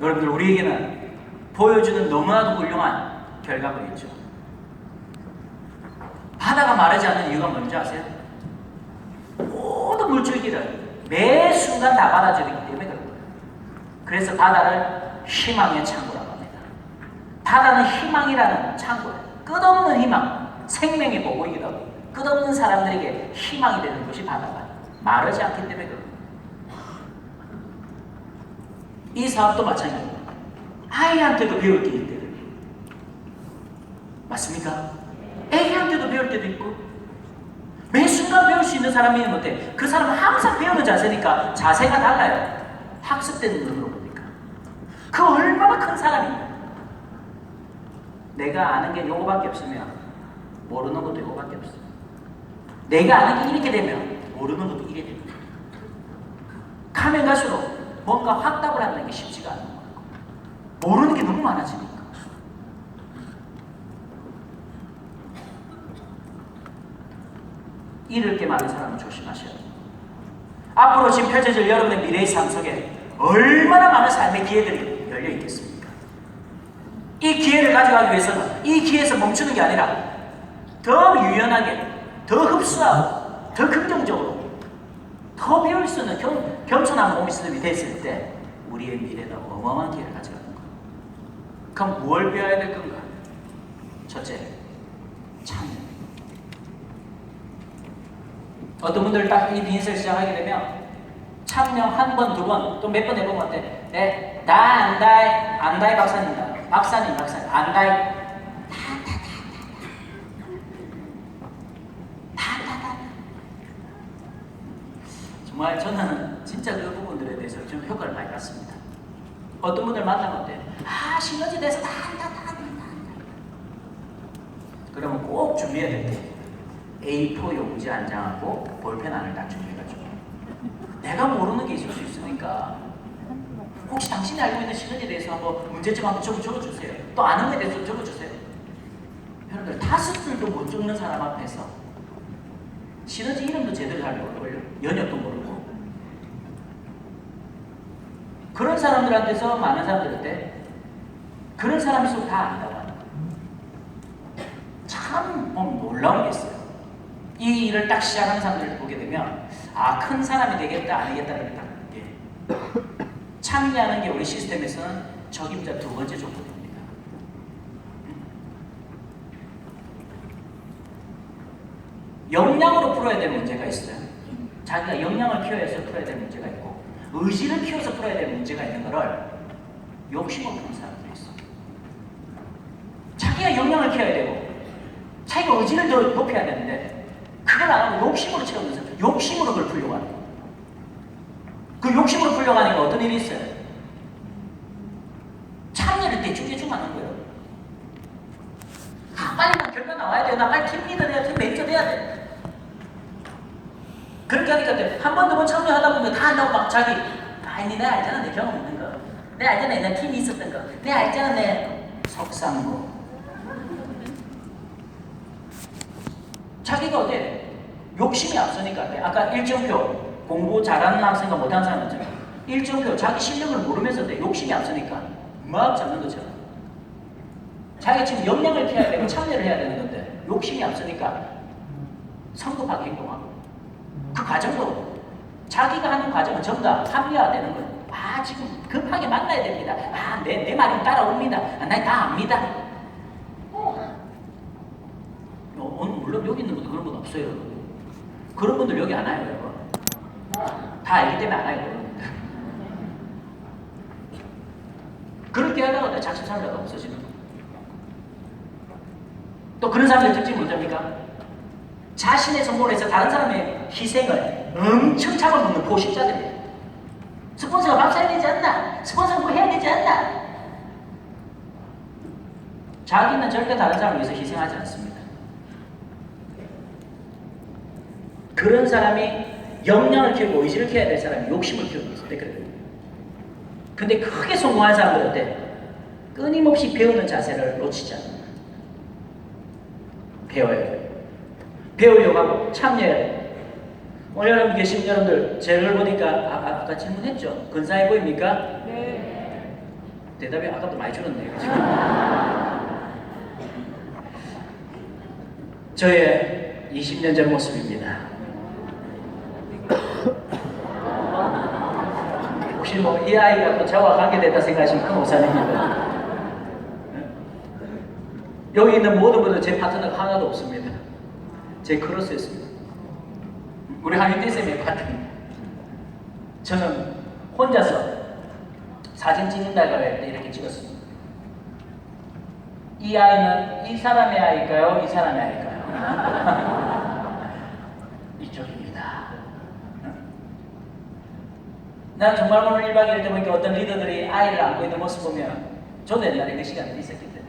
여러분들, 우리에게는 보여주는 너무나도 훌륭한 결과가 있죠. 바다가 마르지 않는 이유가 뭔지 아세요? 모든 물줄기를 매 순간 다 받아주기 때문에 그런 거예요. 그래서 바다를 희망의 창고라고 합니다. 바다는 희망이라는 창고예요. 끝없는 희망, 생명의 보고이기도 하고 끝없는 사람들에게 희망이 되는 것이 바다가 마르지 않기 때문에 그런 거예요. 이 사업도 마찬가지입니다. 아이한테도 배울 게 있대요. 맞습니까? 애기한테도 배울 때도 있고, 매 순간 배울 수 있는 사람이 있는 건데, 그 사람은 항상 배우는 자세니까 자세가 달라요. 학습되는 눈으로 보니까. 그 얼마나 큰 사람이냐. 내가 아는 게 요거밖에 없으면 모르는 것도 요거밖에 없어요. 내가 아는 게 이렇게 되면 모르는 것도 이렇게 됩니다. 가면 갈수록 뭔가 확답을 하는 게 쉽지가 않은 거예요. 모르는 게 너무 많아지니까. 잃을 게 많은 사람은 조심하셔야 돼요. 앞으로 지금 펼쳐질 여러분의 미래의 삶 속에 얼마나 많은 삶의 기회들이 열려 있겠습니까? 이 기회를 가져가기 위해서는 이 기회에서 멈추는 게 아니라 더 유연하게, 더 흡수하고, 더 긍정적으로, 더 배울 수 있는 겸손한 몸이 됐을 때 우리의 미래는 어마어마한 기회를 가져가는 거예요. 그럼 뭘 배워야 될 건가? 첫째, 참여. 어떤 분들 딱 이 비즈니스를 시작하게 되면 참여 한 번, 두 번, 또 몇 번 해보면 어때? 네, 나 안다이 박사님이다. 박사님, 안다이. 정말 저는 진짜 그 부분들에 대해서 좀 효과를 많이 봤습니다. 어떤 분들 만나면 어때? 시너지 돼서 다 한다. 그러면 꼭 준비해야 될 게 A4 용지 한 장하고 볼펜 안을 딱 준비해가지고 내가 모르는 게 있을 수 있으니까 혹시 당신이 알고 있는 시너지에 대해서 한번 문제점 한번 적어주세요. 또 아는 거에 대해서 적어주세요. 여러분들 타스툴도 못 적는 사람 앞에서 시너지 이름도 제대로 잘 모르고요. 연역도 모르고 그런 사람들한테서 많은 사람들한테 그런 사람일수록 다 안다고 하는 거예요. 참 놀라운 게 있어요. 이 일을 딱 시작하는 사람들을 보게 되면 큰 사람이 되겠다 아니겠다를 딱 참여하는 게 우리 시스템에서는 적임자 두 번째 조건입니다. 역량으로 풀어야 될 문제가 있어요. 자기가 역량을 키워서 풀어야 될 문제가 있고 의지를 키워서 풀어야 될 문제가 있는 거를 욕심으로 푸는 사람들이 있어. 자기가 역량을 키워야 되고 자기가 의지를 더 높여야 되는데 그걸 안 하고 욕심으로 채우는 사람, 욕심으로 그걸 풀려고 하는 거예요. 그 욕심으로 풀려고 하니까 어떤 일이 있어요? 참여를 대충 하는 거예요. 빨리 난 결과 나와야 돼요. 나 빨리 팀 리더 돼야 돼. 팀 매니저 돼야 돼. 그렇게 하니까 한 번, 두 번 참여하다 보면 다 한다고 막 자기 아니 내가 알잖아 내 경험 있는 거. 내가 알잖아 옛날 팀이 있었던 거. 내가 알잖아 내 속상고. 자기가 어때? 욕심이 앞서니까 아까 일정표 공부 잘하는 학생과 못하는 사람 있잖아요. 일정표 자기 실력을 모르면서도 욕심이 앞서니까 막 잡는 것처럼 자기가 지금 역량을 키워야 되고 참여를 해야 되는 건데 욕심이 앞서니까 성급하게 행동하고 그 과정도 자기가 하는 과정은 전부 다 합리화되는 거예요. 아 지금 급하게 만나야 됩니다. 아 내 말이 따라옵니다. 아, 나 다 압니다. 물론 여기 있는 분들 그런 분 없어요. 그런 분들 여기 안 와요. 여러분. 다 알기 때문에 안 와요. 그렇게 하다가 자칫 살다가 없어지는 거예요. 또 그런 사람들의 특징이 뭐랍니까? 자신의 성공을 해서 다른 사람의 희생을 엄청 잡아먹는 포식자들이에요. 스폰서가 밥 사야 되지 않나? 스폰서가 뭐 해야 되지 않나? 자기는 절대 다른 사람을 위해서 희생하지 않습니다. 그런 사람이 역량을 키우고 의지를 키워야 될 사람이 욕심을 키우는 거예요. 근데 크게 성공한 사람들한테 끊임없이 배우는 자세를 놓치지 않는다. 배워야 돼요. 배우려고 하고 참여해야 돼요. 오늘 여러분 계신 여러분들 저를 보니까 아까 질문했죠? 근사해 보입니까? 네. 대답이 아까도 많이 줄었네요. 지금. 저의 20년 전 모습입니다. 혹시 뭐 이 아이가 또 저와 관계됐다 생각하시면 큰 오산입니다. 여기 있는 모든 분들 제 파트너가 하나도 없습니다. 제 크로스였습니다. 우리 한윤대쌤의 파트너. 저는 혼자서 사진 찍는다고 할 때 이렇게 찍었습니다. 이 아이는 이 사람의 아이일까요? 이 사람의 아이일까요? 이쪽입니다. 난 정말 오늘 1박 2일 때 보니까 어떤 리더들이 아이를 안고 있는 모습 보면 저도 옛날에 그 시간들이 있었기 때문에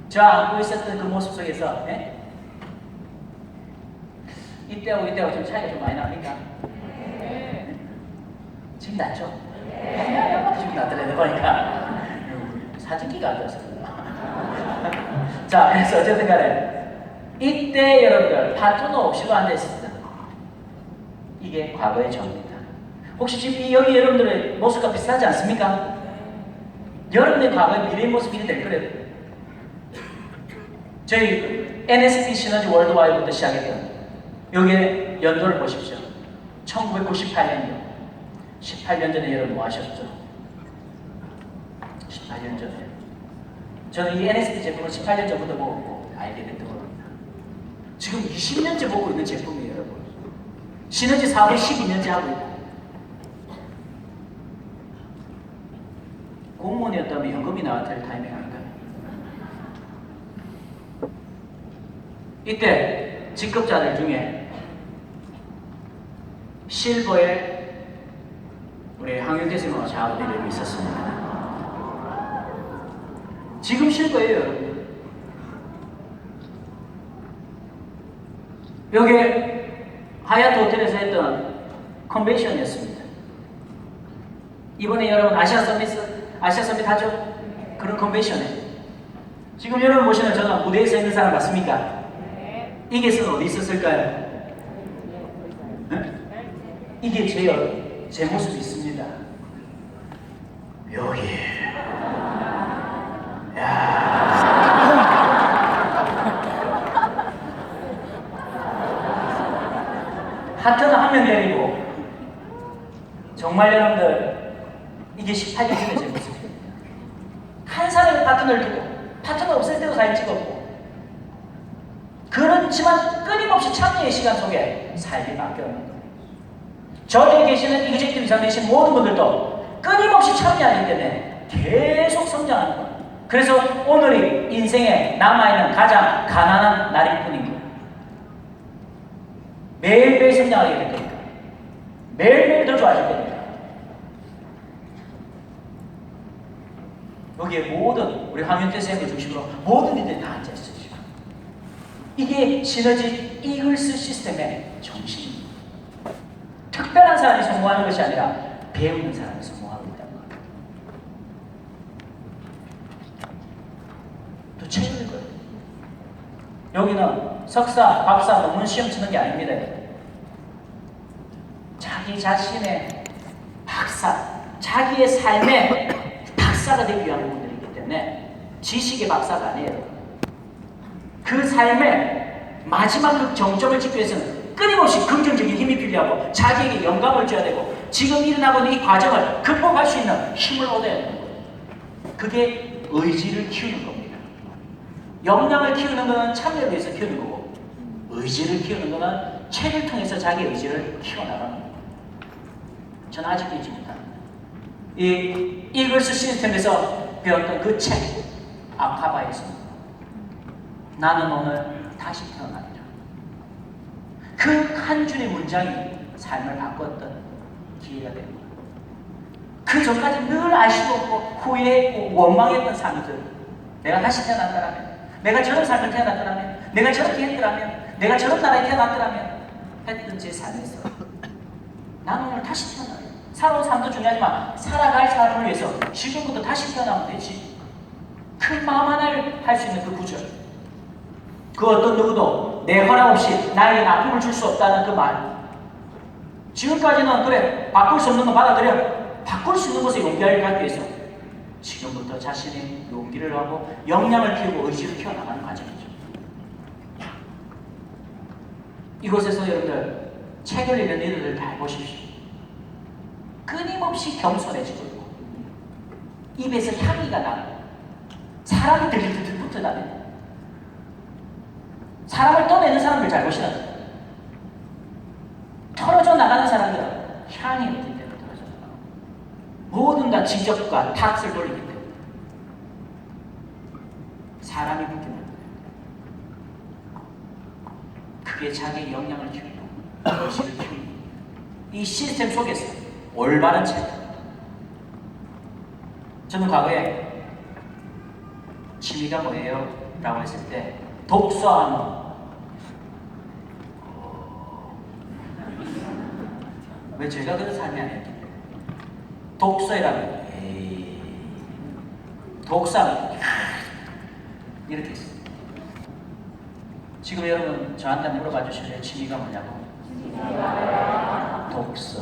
저 안고 있었던 그 모습 속에서 이때하고 이때하고 좀 차이가 좀 많이 납니까? 네. 지금 낫죠? 네. 지금 낫더라도 보니까 사진기가 안 좋아서 자, 그래서 어쨌든 간에 이때 여러분들 파트너 없이도 앉아있습니다. 이게 과거의 저입니다. 혹시 지금 여기 여러분들의 모습과 비슷하지 않습니까? 여러분의 과거의 미래의 모습이 될 거예요. 저희 NSP 시너지 월드와이드부터 시작했던 여기에 연도를 보십시오. 1998년도 18년 전에 여러분 뭐 하셨죠? 18년 전에 저는 이 NSP 제품을 18년 전부터 보고 알게 됐던 겁니다. 지금 20년째 보고 있는 제품이에요, 여러분. 시너지 사업을 12년째 하고 있고 공무원이었다면 연금이 나와야 될 타이밍 아닌가요? 이때 직급자들 중에 실버에 우리 항윤대생과 저하고 이름이 있었습니다. 지금 실버예요, 여러분. 여기 하얏트 호텔에서 했던 컨벤션이었습니다. 이번에 여러분 아시아 서밋 하죠? 그런 컨벤션에 지금 여러분 보시는 저는 무대에서 있는 사람 맞습니까? 이게선 어디 있었을까요? 네? 이게 제 모습이 있습니다. 여기. 하트는 한 명 내리고 정말 여러분들 이게 18년 전의 제 모습입니다. 한 사람의 파트너를 두고 파트너 없을 때도 사진 찍었고 그렇지만 끊임없이 참여의 시간 속에 삶이 바뀌어요. 저기에 계시는 이그제큐티브 이상 되신 모든 분들도 끊임없이 참여하기 때문에 계속 성장하는 거예요. 그래서 오늘이 인생에 남아있는 가장 가난한 날일 뿐인 거예요. 매일매일 성장하게 될 겁니다. 매일매일 더 좋아질 겁니다. 여기에 모든 우리 황윤태 쌤을 중심으로 모든 이들이 다 앉아있어요. 이게 시너지 이글스 시스템의 정신입니다. 특별한 사람이 성공하는 것이 아니라 배우는 사람이 성공하고 있다는 겁니다. 또 책임질 거예요. 여기는 석사, 박사, 논문 시험 치는 게 아닙니다. 자기 자신의 박사, 자기의 삶의 박사가 되기 위한 부분들이기 때문에 지식의 박사가 아니에요. 그 삶의 마지막 그 정점을 찍기 위해서는 끊임없이 긍정적인 힘이 필요하고 자기에게 영감을 줘야 되고 지금 일어나고 있는 이 과정을 극복할 수 있는 힘을 얻어야 되는 거예요. 그게 의지를 키우는 겁니다. 역량을 키우는 것은 참여를 위해서 키우는 거고 의지를 키우는 것은 책을 통해서 자기 의지를 키워나가는 겁니다. 저는 아직도 잊지 못합니다. 이 이글스 시스템에서 배웠던 그 책 아카바에서 나는 오늘 다시 태어나리라. 그 한 줄의 문장이 삶을 바꿨던 기회가 된 거예요. 그 전까지 늘 아쉬웠고 후회했고 원망했던 삶들, 내가 다시 태어났더라면, 내가 저런 삶을 태어났더라면, 내가 저렇게 했더라면, 내가 저런 나라에 태어났더라면 했던 제 삶에서 나는 오늘 다시 태어나요. 살아온 삶도 중요하지만 살아갈 삶을 위해서 지금부터 다시 태어나면 되지. 그 마음 하나를 할 수 있는 그 구절, 그 어떤 누구도 내 허락 없이 나에게 아픔을 줄 수 없다는 그 말. 지금까지는 그래 바꿀 수 없는 거 받아들여. 바꿀 수 있는 것에 용기를 갖기 위해서 지금부터 자신의 용기를 하고 역량을 키우고 의지를 키워나가는 과정이죠. 이곳에서 여러분들 책을 읽는 이들을 잘 보십시오. 끊임없이 겸손해지고 있고 입에서 향기가 나고 사람이 들들 붙어다니는, 사람을 떠내는 사람들 잘 보시나? 털어져 나가는 사람들은 향이 어떻게 때문에 털어져 나가고 모든 다 지적과 탓을 돌리기 때문에 사람이 붙게 만드는 그게 자기의 역량을 키우고 의지를 키우고 이 시스템 속에서 올바른 책. 저는 과거에 취미가 뭐예요? 라고 했을 때 독서하는, 왜 제가 그런 삶이 아니었기 때문에 독서라면 독서하면 이렇게 했어요. 지금 여러분 저한테 물어봐 주실래요? 취미가 뭐냐고? 독서.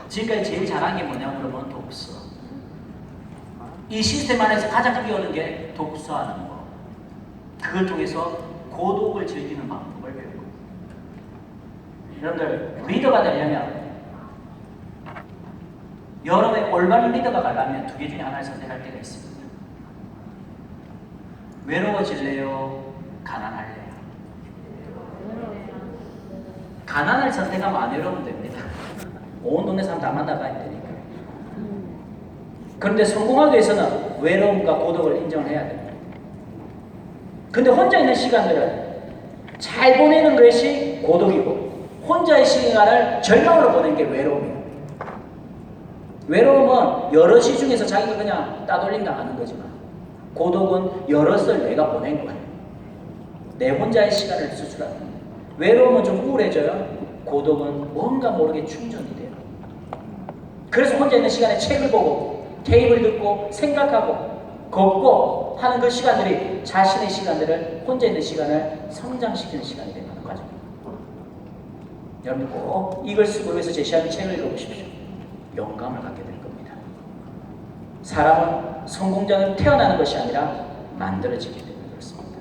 지금까지 제일 잘한 게 뭐냐고 물어보면 독서. 이 시스템 안에서 가장 뛰어오는 게 독서하는 거. 그걸 통해서 고독을 즐기는 방법을 배우고. 여러분들 리더가 되려면 여러분의 올바른 리더가 가려면 두 개 중에 하나를 선택할 때가 있습니다. 외로워질래요? 가난할래요? 가난을 선택하면 안 외로우면 됩니다. 온 동네 사람 다 만나가야 되니까. 그런데 성공하기 위해서는 외로움과 고독을 인정해야 됩니다. 근데 혼자 있는 시간들을 잘 보내는 것이 고독이고 혼자의 시간을 절망으로 보내는 게 외로움이에요. 외로움은 여럿이 중에서 자기가 그냥 따돌림 당하는 거지만 고독은 여럿을 내가 보낸 거예요. 내 혼자의 시간을 수술하는 거예요. 외로움은 좀 우울해져요. 고독은 뭔가 모르게 충전이 돼요. 그래서 혼자 있는 시간에 책을 보고 테이프를 듣고 생각하고 걷고 하는 그 시간들이 자신의 시간들을, 혼자 있는 시간을 성장시키는 시간이 되는 과정입니다. 여러분 꼭 이걸 쓰고 위해서 제시하는 책을 읽어보십시오. 영감을 갖게 될 겁니다. 사람은 성공자는 태어나는 것이 아니라 만들어지기 때문에 그렇습니다.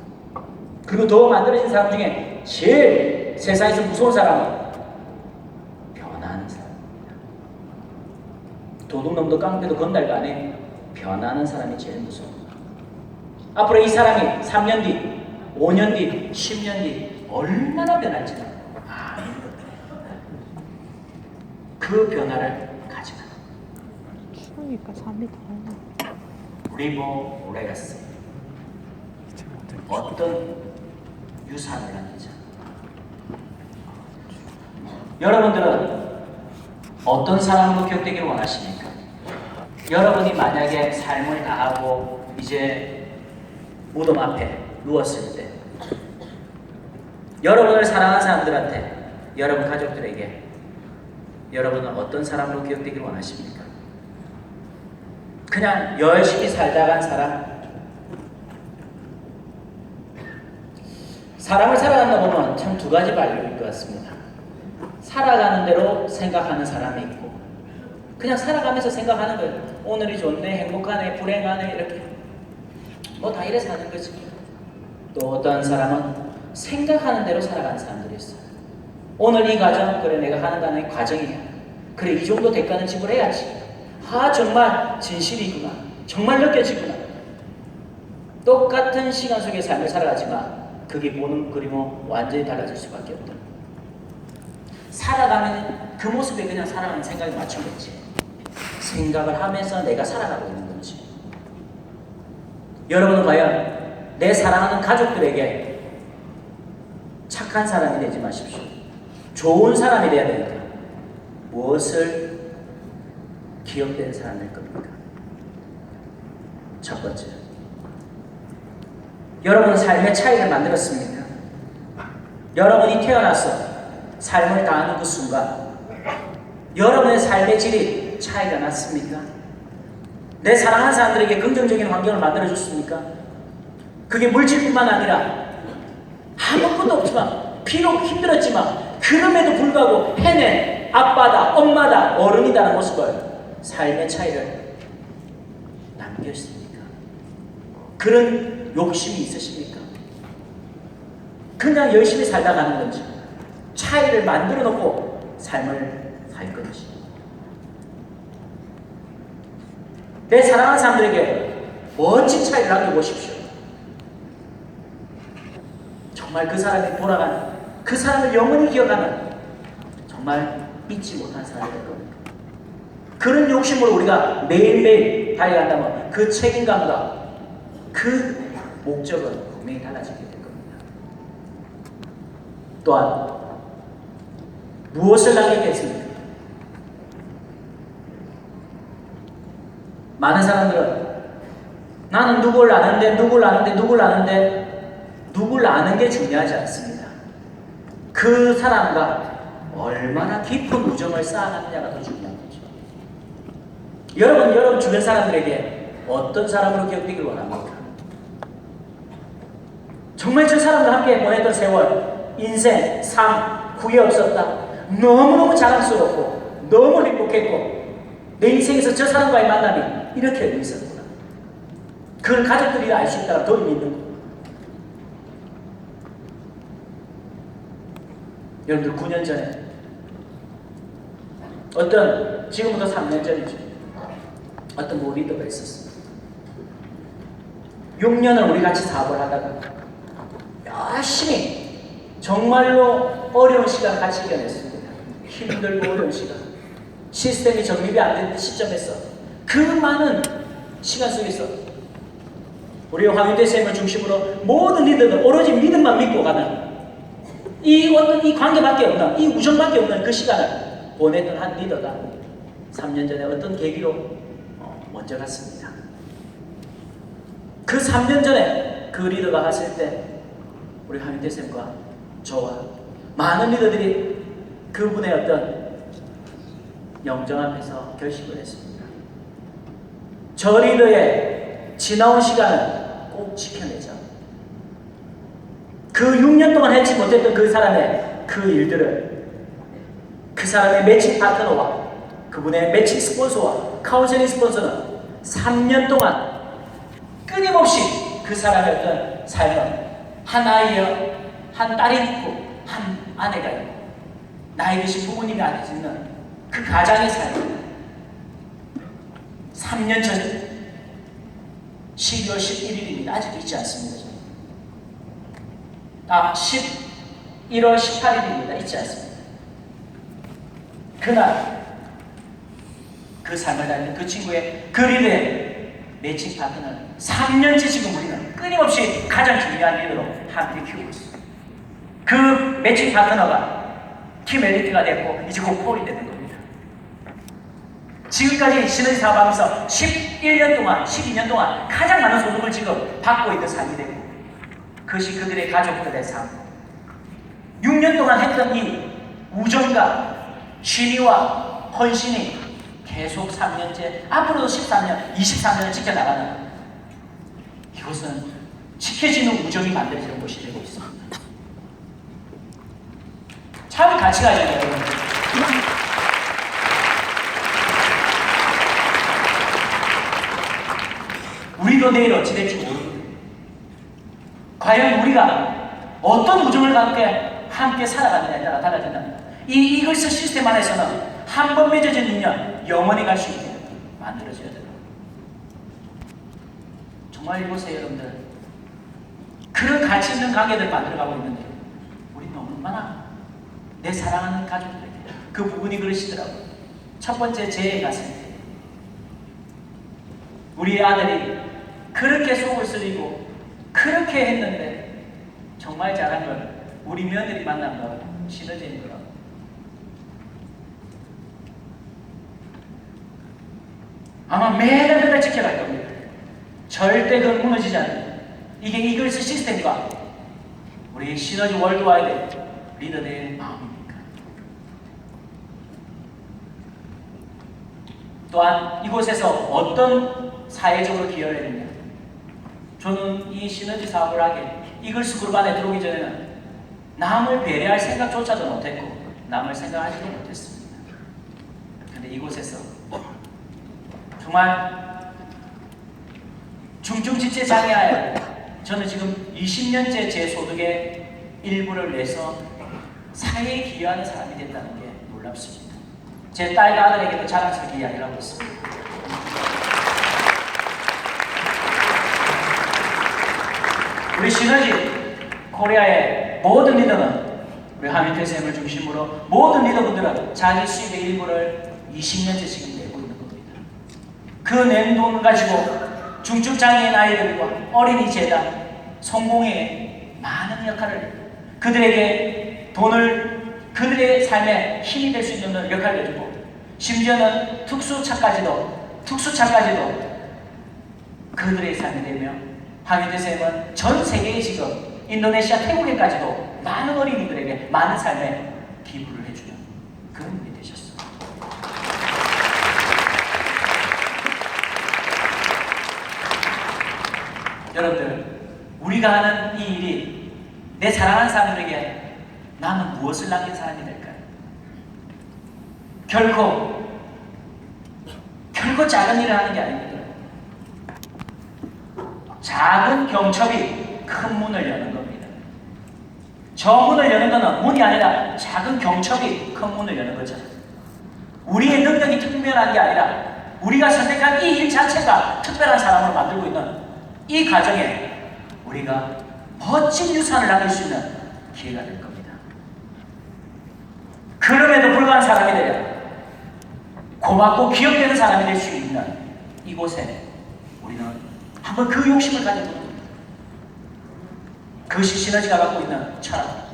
그리고 더 만들어진 사람 중에 제일 세상에서 무서운 사람은 변하는 사람입니다. 도둑놈도 깡패도 건달간에 변하는 사람이 제일 무서워요. 앞으로 이 사람이 3년 뒤, 5년 뒤, 10년 뒤 얼마나 변할지는 그 변화를 가져가는 추우니까 잠이 더 리버 레가시. 어떤 유산을 남기자. 여러분들은 어떤 사람으로 기억되기를 원하십니까? 여러분이 만약에 삶을 다하고 이제 무덤 앞에 누웠을 때 여러분을 사랑하는 사람들한테, 여러분 가족들에게 여러분은 어떤 사람으로 기억되기를 원하십니까? 그냥 열심히 살다 간 사람? 사람을 살아간다 보면 참 두 가지 반응일 것 같습니다. 살아가는 대로 생각하는 사람이 있고 그냥 살아가면서 생각하는 거예요. 오늘이 좋네, 행복하네, 불행하네 이렇게 뭐 다 이래 사는 거지. 또 어떤 사람은 생각하는 대로 살아가는 사람들이 있어요. 오늘 이 과정, 그래 내가 하는 과정이야. 그래 이 정도 대가는 지불해야지. 아 정말 진실이구나. 정말 느껴지구나. 똑같은 시간 속의 삶을 살아가지만 그게 보는 그림은 완전히 달라질 수밖에 없다. 살아가면 그 모습에 그냥 살아가는 생각이 맞춘거지. 생각을 하면서 내가 살아가고 있는 거지. 여러분은 과연 내 사랑하는 가족들에게 착한 사람이 되지 마십시오. 좋은 사람이 되어야 되니까 무엇을 기억되는 사람이 될 겁니까? 첫 번째, 여러분은 삶의 차이를 만들었습니까? 여러분이 태어나서 삶을 다하는 그 순간 여러분의 삶의 질이 차이가 났습니까? 내 사랑하는 사람들에게 긍정적인 환경을 만들어줬습니까? 그게 물질뿐만 아니라 아무것도 없지만 비록 힘들었지만 그럼에도 불구하고 해낸 아빠다, 엄마다, 어른이다라는 모습을 삶의 차이를 남겼습니까? 그런 욕심이 있으십니까? 그냥 열심히 살다 가는 건지 차이를 만들어 놓고 삶을 살 건지. 내 사랑하는 사람들에게 멋진 차이를 남겨보십시오. 정말 그 사람이 돌아가는, 그 사람을 영원히 기억하는 정말 잊지 못한 사람이 될 겁니다. 그런 욕심으로 우리가 매일매일 달려간다면 그 책임감과 그 목적은 분명히 달라지게 될 겁니다. 또한 무엇을 남겼겠습니까? 많은 사람들은 나는 누굴 아는데 누굴 아는 게 중요하지 않습니다. 그 사람과 얼마나 깊은 우정을 쌓아가느냐가 더 중요한 거죠. 여러분 주변 사람들에게 어떤 사람으로 기억되길 원합니까? 정말 저 사람과 함께 보냈던 세월, 인생, 삶, 후회 없었다. 너무너무 자랑스럽고 너무 행복했고 내 인생에서 저 사람과의 만남이 이렇게 있었구나. 그걸 가족들이 알 수 있다가 더 믿는 거예요. 여러분들 9년 전에 지금부터 3년 전이죠. 어떤 리더가 있었어요. 6년을 우리 같이 사업을 하다가 열심히 정말로 어려운 시간 같이 이겨냈습니다. 힘들고 어려운 시간. 시스템이 정립이 안 되는 시점에서 그 많은 시간 속에서 우리 황윤대 쌤을 중심으로 모든 리더들 오로지 믿음만 믿고 가는 이 관계밖에 없는, 이 우정밖에 없는 그 시간을 보냈던 한 리더가 3년 전에 어떤 계기로 먼저 갔습니다. 그 3년 전에 그 리더가 갔을 때 우리 황윤대 쌤과 저와 많은 리더들이 그분의 어떤 영정 앞에서 결심을 했습니다. 저 리더의 지나온 시간을 꼭 지켜내자. 그 6년 동안 해치 못했던 그 사람의 그 일들을 그 사람의 매칭 파트너와 그분의 매칭 스폰서와 카운셀링 스폰서는 3년 동안 끊임없이 그 사람의 어떤 삶을 한 아이여, 한 딸이 있고 한 아내가 있고 나이 드신 부모님이 아니지는 그 가장의 삶을 3년 전 12월 11일입니다. 아직도 잊지 않습니다. 11월 18일입니다. 잊지 않습니다. 그날 그 삶을 달리는 그 친구의 그림의 매칭 파트너는 3년째 지금 우리는 끊임없이 가장 중요한 일으로 함께 키우고 있습니다. 그 매칭 파트너가 팀 엘리트가 됐고 이제 곧 폴이 되는 겁니다. 지금까지 시너지 사업하면서 11년 동안, 12년 동안 가장 많은 소득을 지금 받고 있는 삶이 되고 그것이 그들의 가족들의 삶. 6년 동안 했던 이 우정과 신의와 헌신이 계속 3년째, 앞으로도 13년, 23년을 지켜나가는 이것은 지켜지는 우정이 만들어지는 곳이 되고 있습니다. 참 가치가 있는 여러분. 우리도 내일 어찌 될지 모릅니다. 과연 우리가 어떤 우정을 함께 살아가느냐에 따라 달라진답니다. 이 이글스 시스템 안에서는 한 번 맺어진 인연 영원히 갈 수 있게 만들어져야 됩니다. 정말 이곳에 여러분들 그런 가치 있는 관계들 만들어가고 있는데 우리는 얼마나 내 사랑하는 가족들에게 그 부분이 그러시더라고요. 첫 번째 재해 갔을 때 우리 아들이 그렇게 속을 쓰리고 그렇게 했는데 정말 잘한 건 우리 며느리 만난 거 시너지인 거라고. 아마 매달 지켜갈 겁니다. 절대 그건 무너지지 않는 이게 이글스 시스템과 우리 시너지 월드와이드 리더들의 마음입니까? 또한 이곳에서 어떤 사회적으로 기여를 했느냐. 저는 이 시너지 사업을 하게 이글스 그룹 안에 들어오기 전에는 남을 배려할 생각조차도 못했고 남을 생각하지도 못했습니다. 그런데 이곳에서 정말 중증지체 장애하에 저는 지금 20년째 제 소득의 일부를 내서 사회에 기여하는 사람이 됐다는 게 놀랍습니다. 제 딸과 아들에게도 자랑스럽게 이야기를 하고 있습니다. 우리 시너지 코리아의 모든 리더는 우리 하민태 쌤을 중심으로 모든 리더분들은 자기 수입의 일부를 20년째 지금 내고 있는 겁니다. 그 낸 돈을 가지고 중증장애인 아이들과 어린이 재단, 성공회에 많은 역할을 그들에게 돈을 그들의 삶에 힘이 될 수 있는 역할을 해주고 심지어는 특수차까지도 그들의 삶이 되며 하민태 쌤은 전 세계에 지금 인도네시아, 태국에까지도 많은 어린이들에게 많은 삶에 기부를 해주는 그런 분이 되셨어요. 여러분들, 우리가 하는 이 일이 내 사랑하는 사람들에게 나는 무엇을 남긴 사람이 될까요? 결코 작은 일을 하는 게 아닙니다. 작은 경첩이 큰 문을 여는 겁니다. 저 문을 여는 것은 문이 아니라 작은 경첩이 큰 문을 여는 거잖아요. 우리의 능력이 특별한 게 아니라 우리가 선택한 이 일 자체가 특별한 사람으로 만들고 있는 이 과정에 우리가 멋진 유산을 남길 수 있는 기회가 될 겁니다. 그럼에도 불구한 사람이 되려 고맙고 기억되는 사람이 될 수 있는 이곳에 우리는 한번 그 욕심을 가져보는 겁니다. 그것이 시너지가 갖고 있는 철학.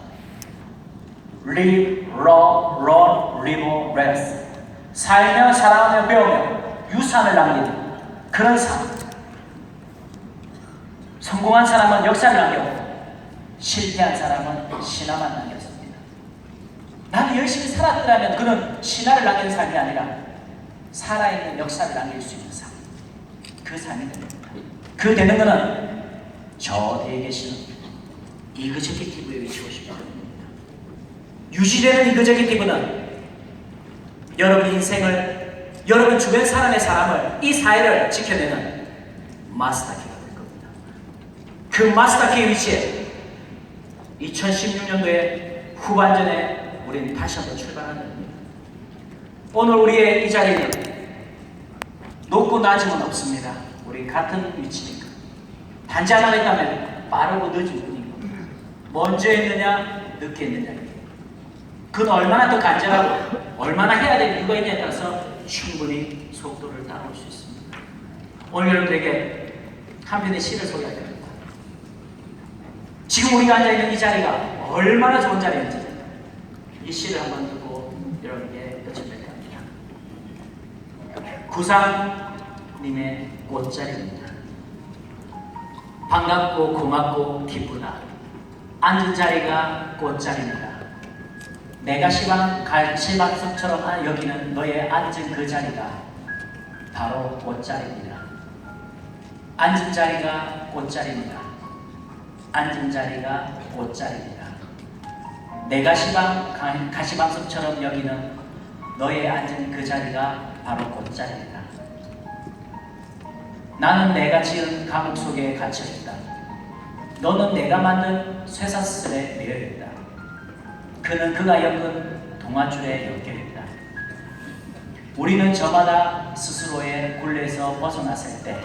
Live, love, run, live, rest. 살며 사랑하며 배우며 유산을 남기는 그런 삶. 성공한 사람은 역사를 남겼고 실패한 사람은 신화만 남겼습니다. 나는 열심히 살았더라면 그는 신화를 남기는 삶이 아니라 살아있는 역사를 남길 수 있는 삶. 그 삶이 됩니다. 그 되는 것은 저 뒤에 계시는 이그제큐티브에 위치하고 싶은 겁니다. 유지되는 이그제큐티브는 여러분 인생을, 여러분 주변 사람의 사람을, 이 사회를 지켜내는 마스터키가 될 겁니다. 그 마스터키의 위치에 2016년도에 후반전에 우리는 다시 한번 출발하는 겁니다. 오늘 우리의 이 자리는 높고 낮음은 없습니다. 우리 같은 위치니까. 단지 하나 있다면 빠르고 늦은 뿐인 겁니다. 먼저 했느냐 늦게 했느냐, 그건 얼마나 더 간절하고 얼마나 해야 될 이유가 있냐에 따라서 충분히 속도를 따라올 수 있습니다. 오늘 여러분들에게 한 편의 시를 소개하겠습니다. 지금 우리가 앉아있는 이 자리가 얼마나 좋은 자리인지 이 시를 한번 듣고 여러분에게 여쭤볼까 합니다. 구상님의 꽃자리입니다. 반갑고 고맙고 기쁘다. 앉은 자리가 꽃자리입니다. 내가 시방석처럼 여기는 너의 앉은 그 자리가 바로 꽃자리입니다. 앉은 자리가 꽃자리입니다. 앉은 자리가 꽃자리입니다. 내가 가시방석처럼 여기는 너의 앉은 그 자리가 바로 곧자리다. 나는 내가 지은 감옥 속에 갇혀있다. 너는 내가 만든 쇠사슬에 매여있다. 그는 그가 엮은 동아줄에 엮여있다. 우리는 저마다 스스로의 굴레에서 벗어났을 때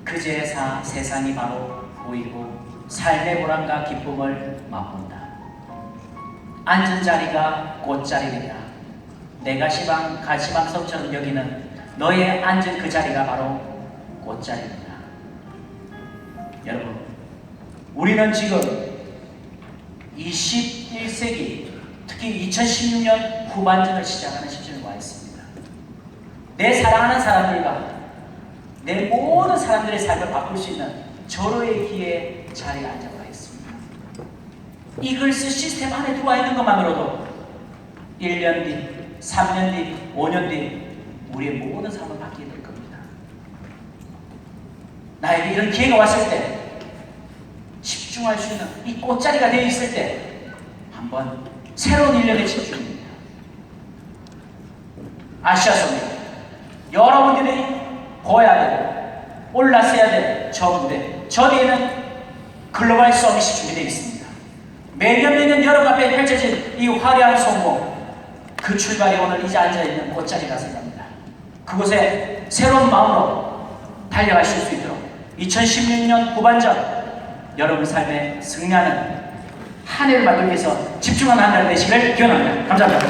그제야 세상이 바로 보이고 삶의 보람과 기쁨을 맛본다. 앉은 자리가 곧자리이다. 내가 가시방석처럼 여기는 너의 앉은 그 자리가 바로 곧자리입니다. 여러분, 우리는 지금 21세기, 특히 2016년 후반전을 시작하는 시점에 와 있습니다. 내 사랑하는 사람들과 내 모든 사람들의 삶을 바꿀 수 있는 절호의 기회에 자리에 앉아와 있습니다. 이글스 시스템 안에 들어와 있는 것만으로도 1년 뒤, 3년 뒤, 5년 뒤 우리의 모든 삶을 바뀌게 될 겁니다. 나에게 이런 기회가 왔을 때 집중할 수 있는 이 꽃자리가 되어 있을 때 한번 새로운 일년에 집중입니다. 아시아성경 여러분들이 보아야 되고 올라서야 될 저 무대, 저 뒤에는 글로벌 서밋이 준비되어 있습니다. 매년 여러분 앞에 펼쳐진 이 화려한 성공, 그 출발이 오늘 이제 앉아있는 꽃자리라 생각합니다. 그곳에 새로운 마음으로 달려가실 수 있도록 2016년 후반전 여러분 삶에 승리하는 한 해를 만들기 위해서 집중하는 한 달 되시기를 기원합니다. 감사합니다.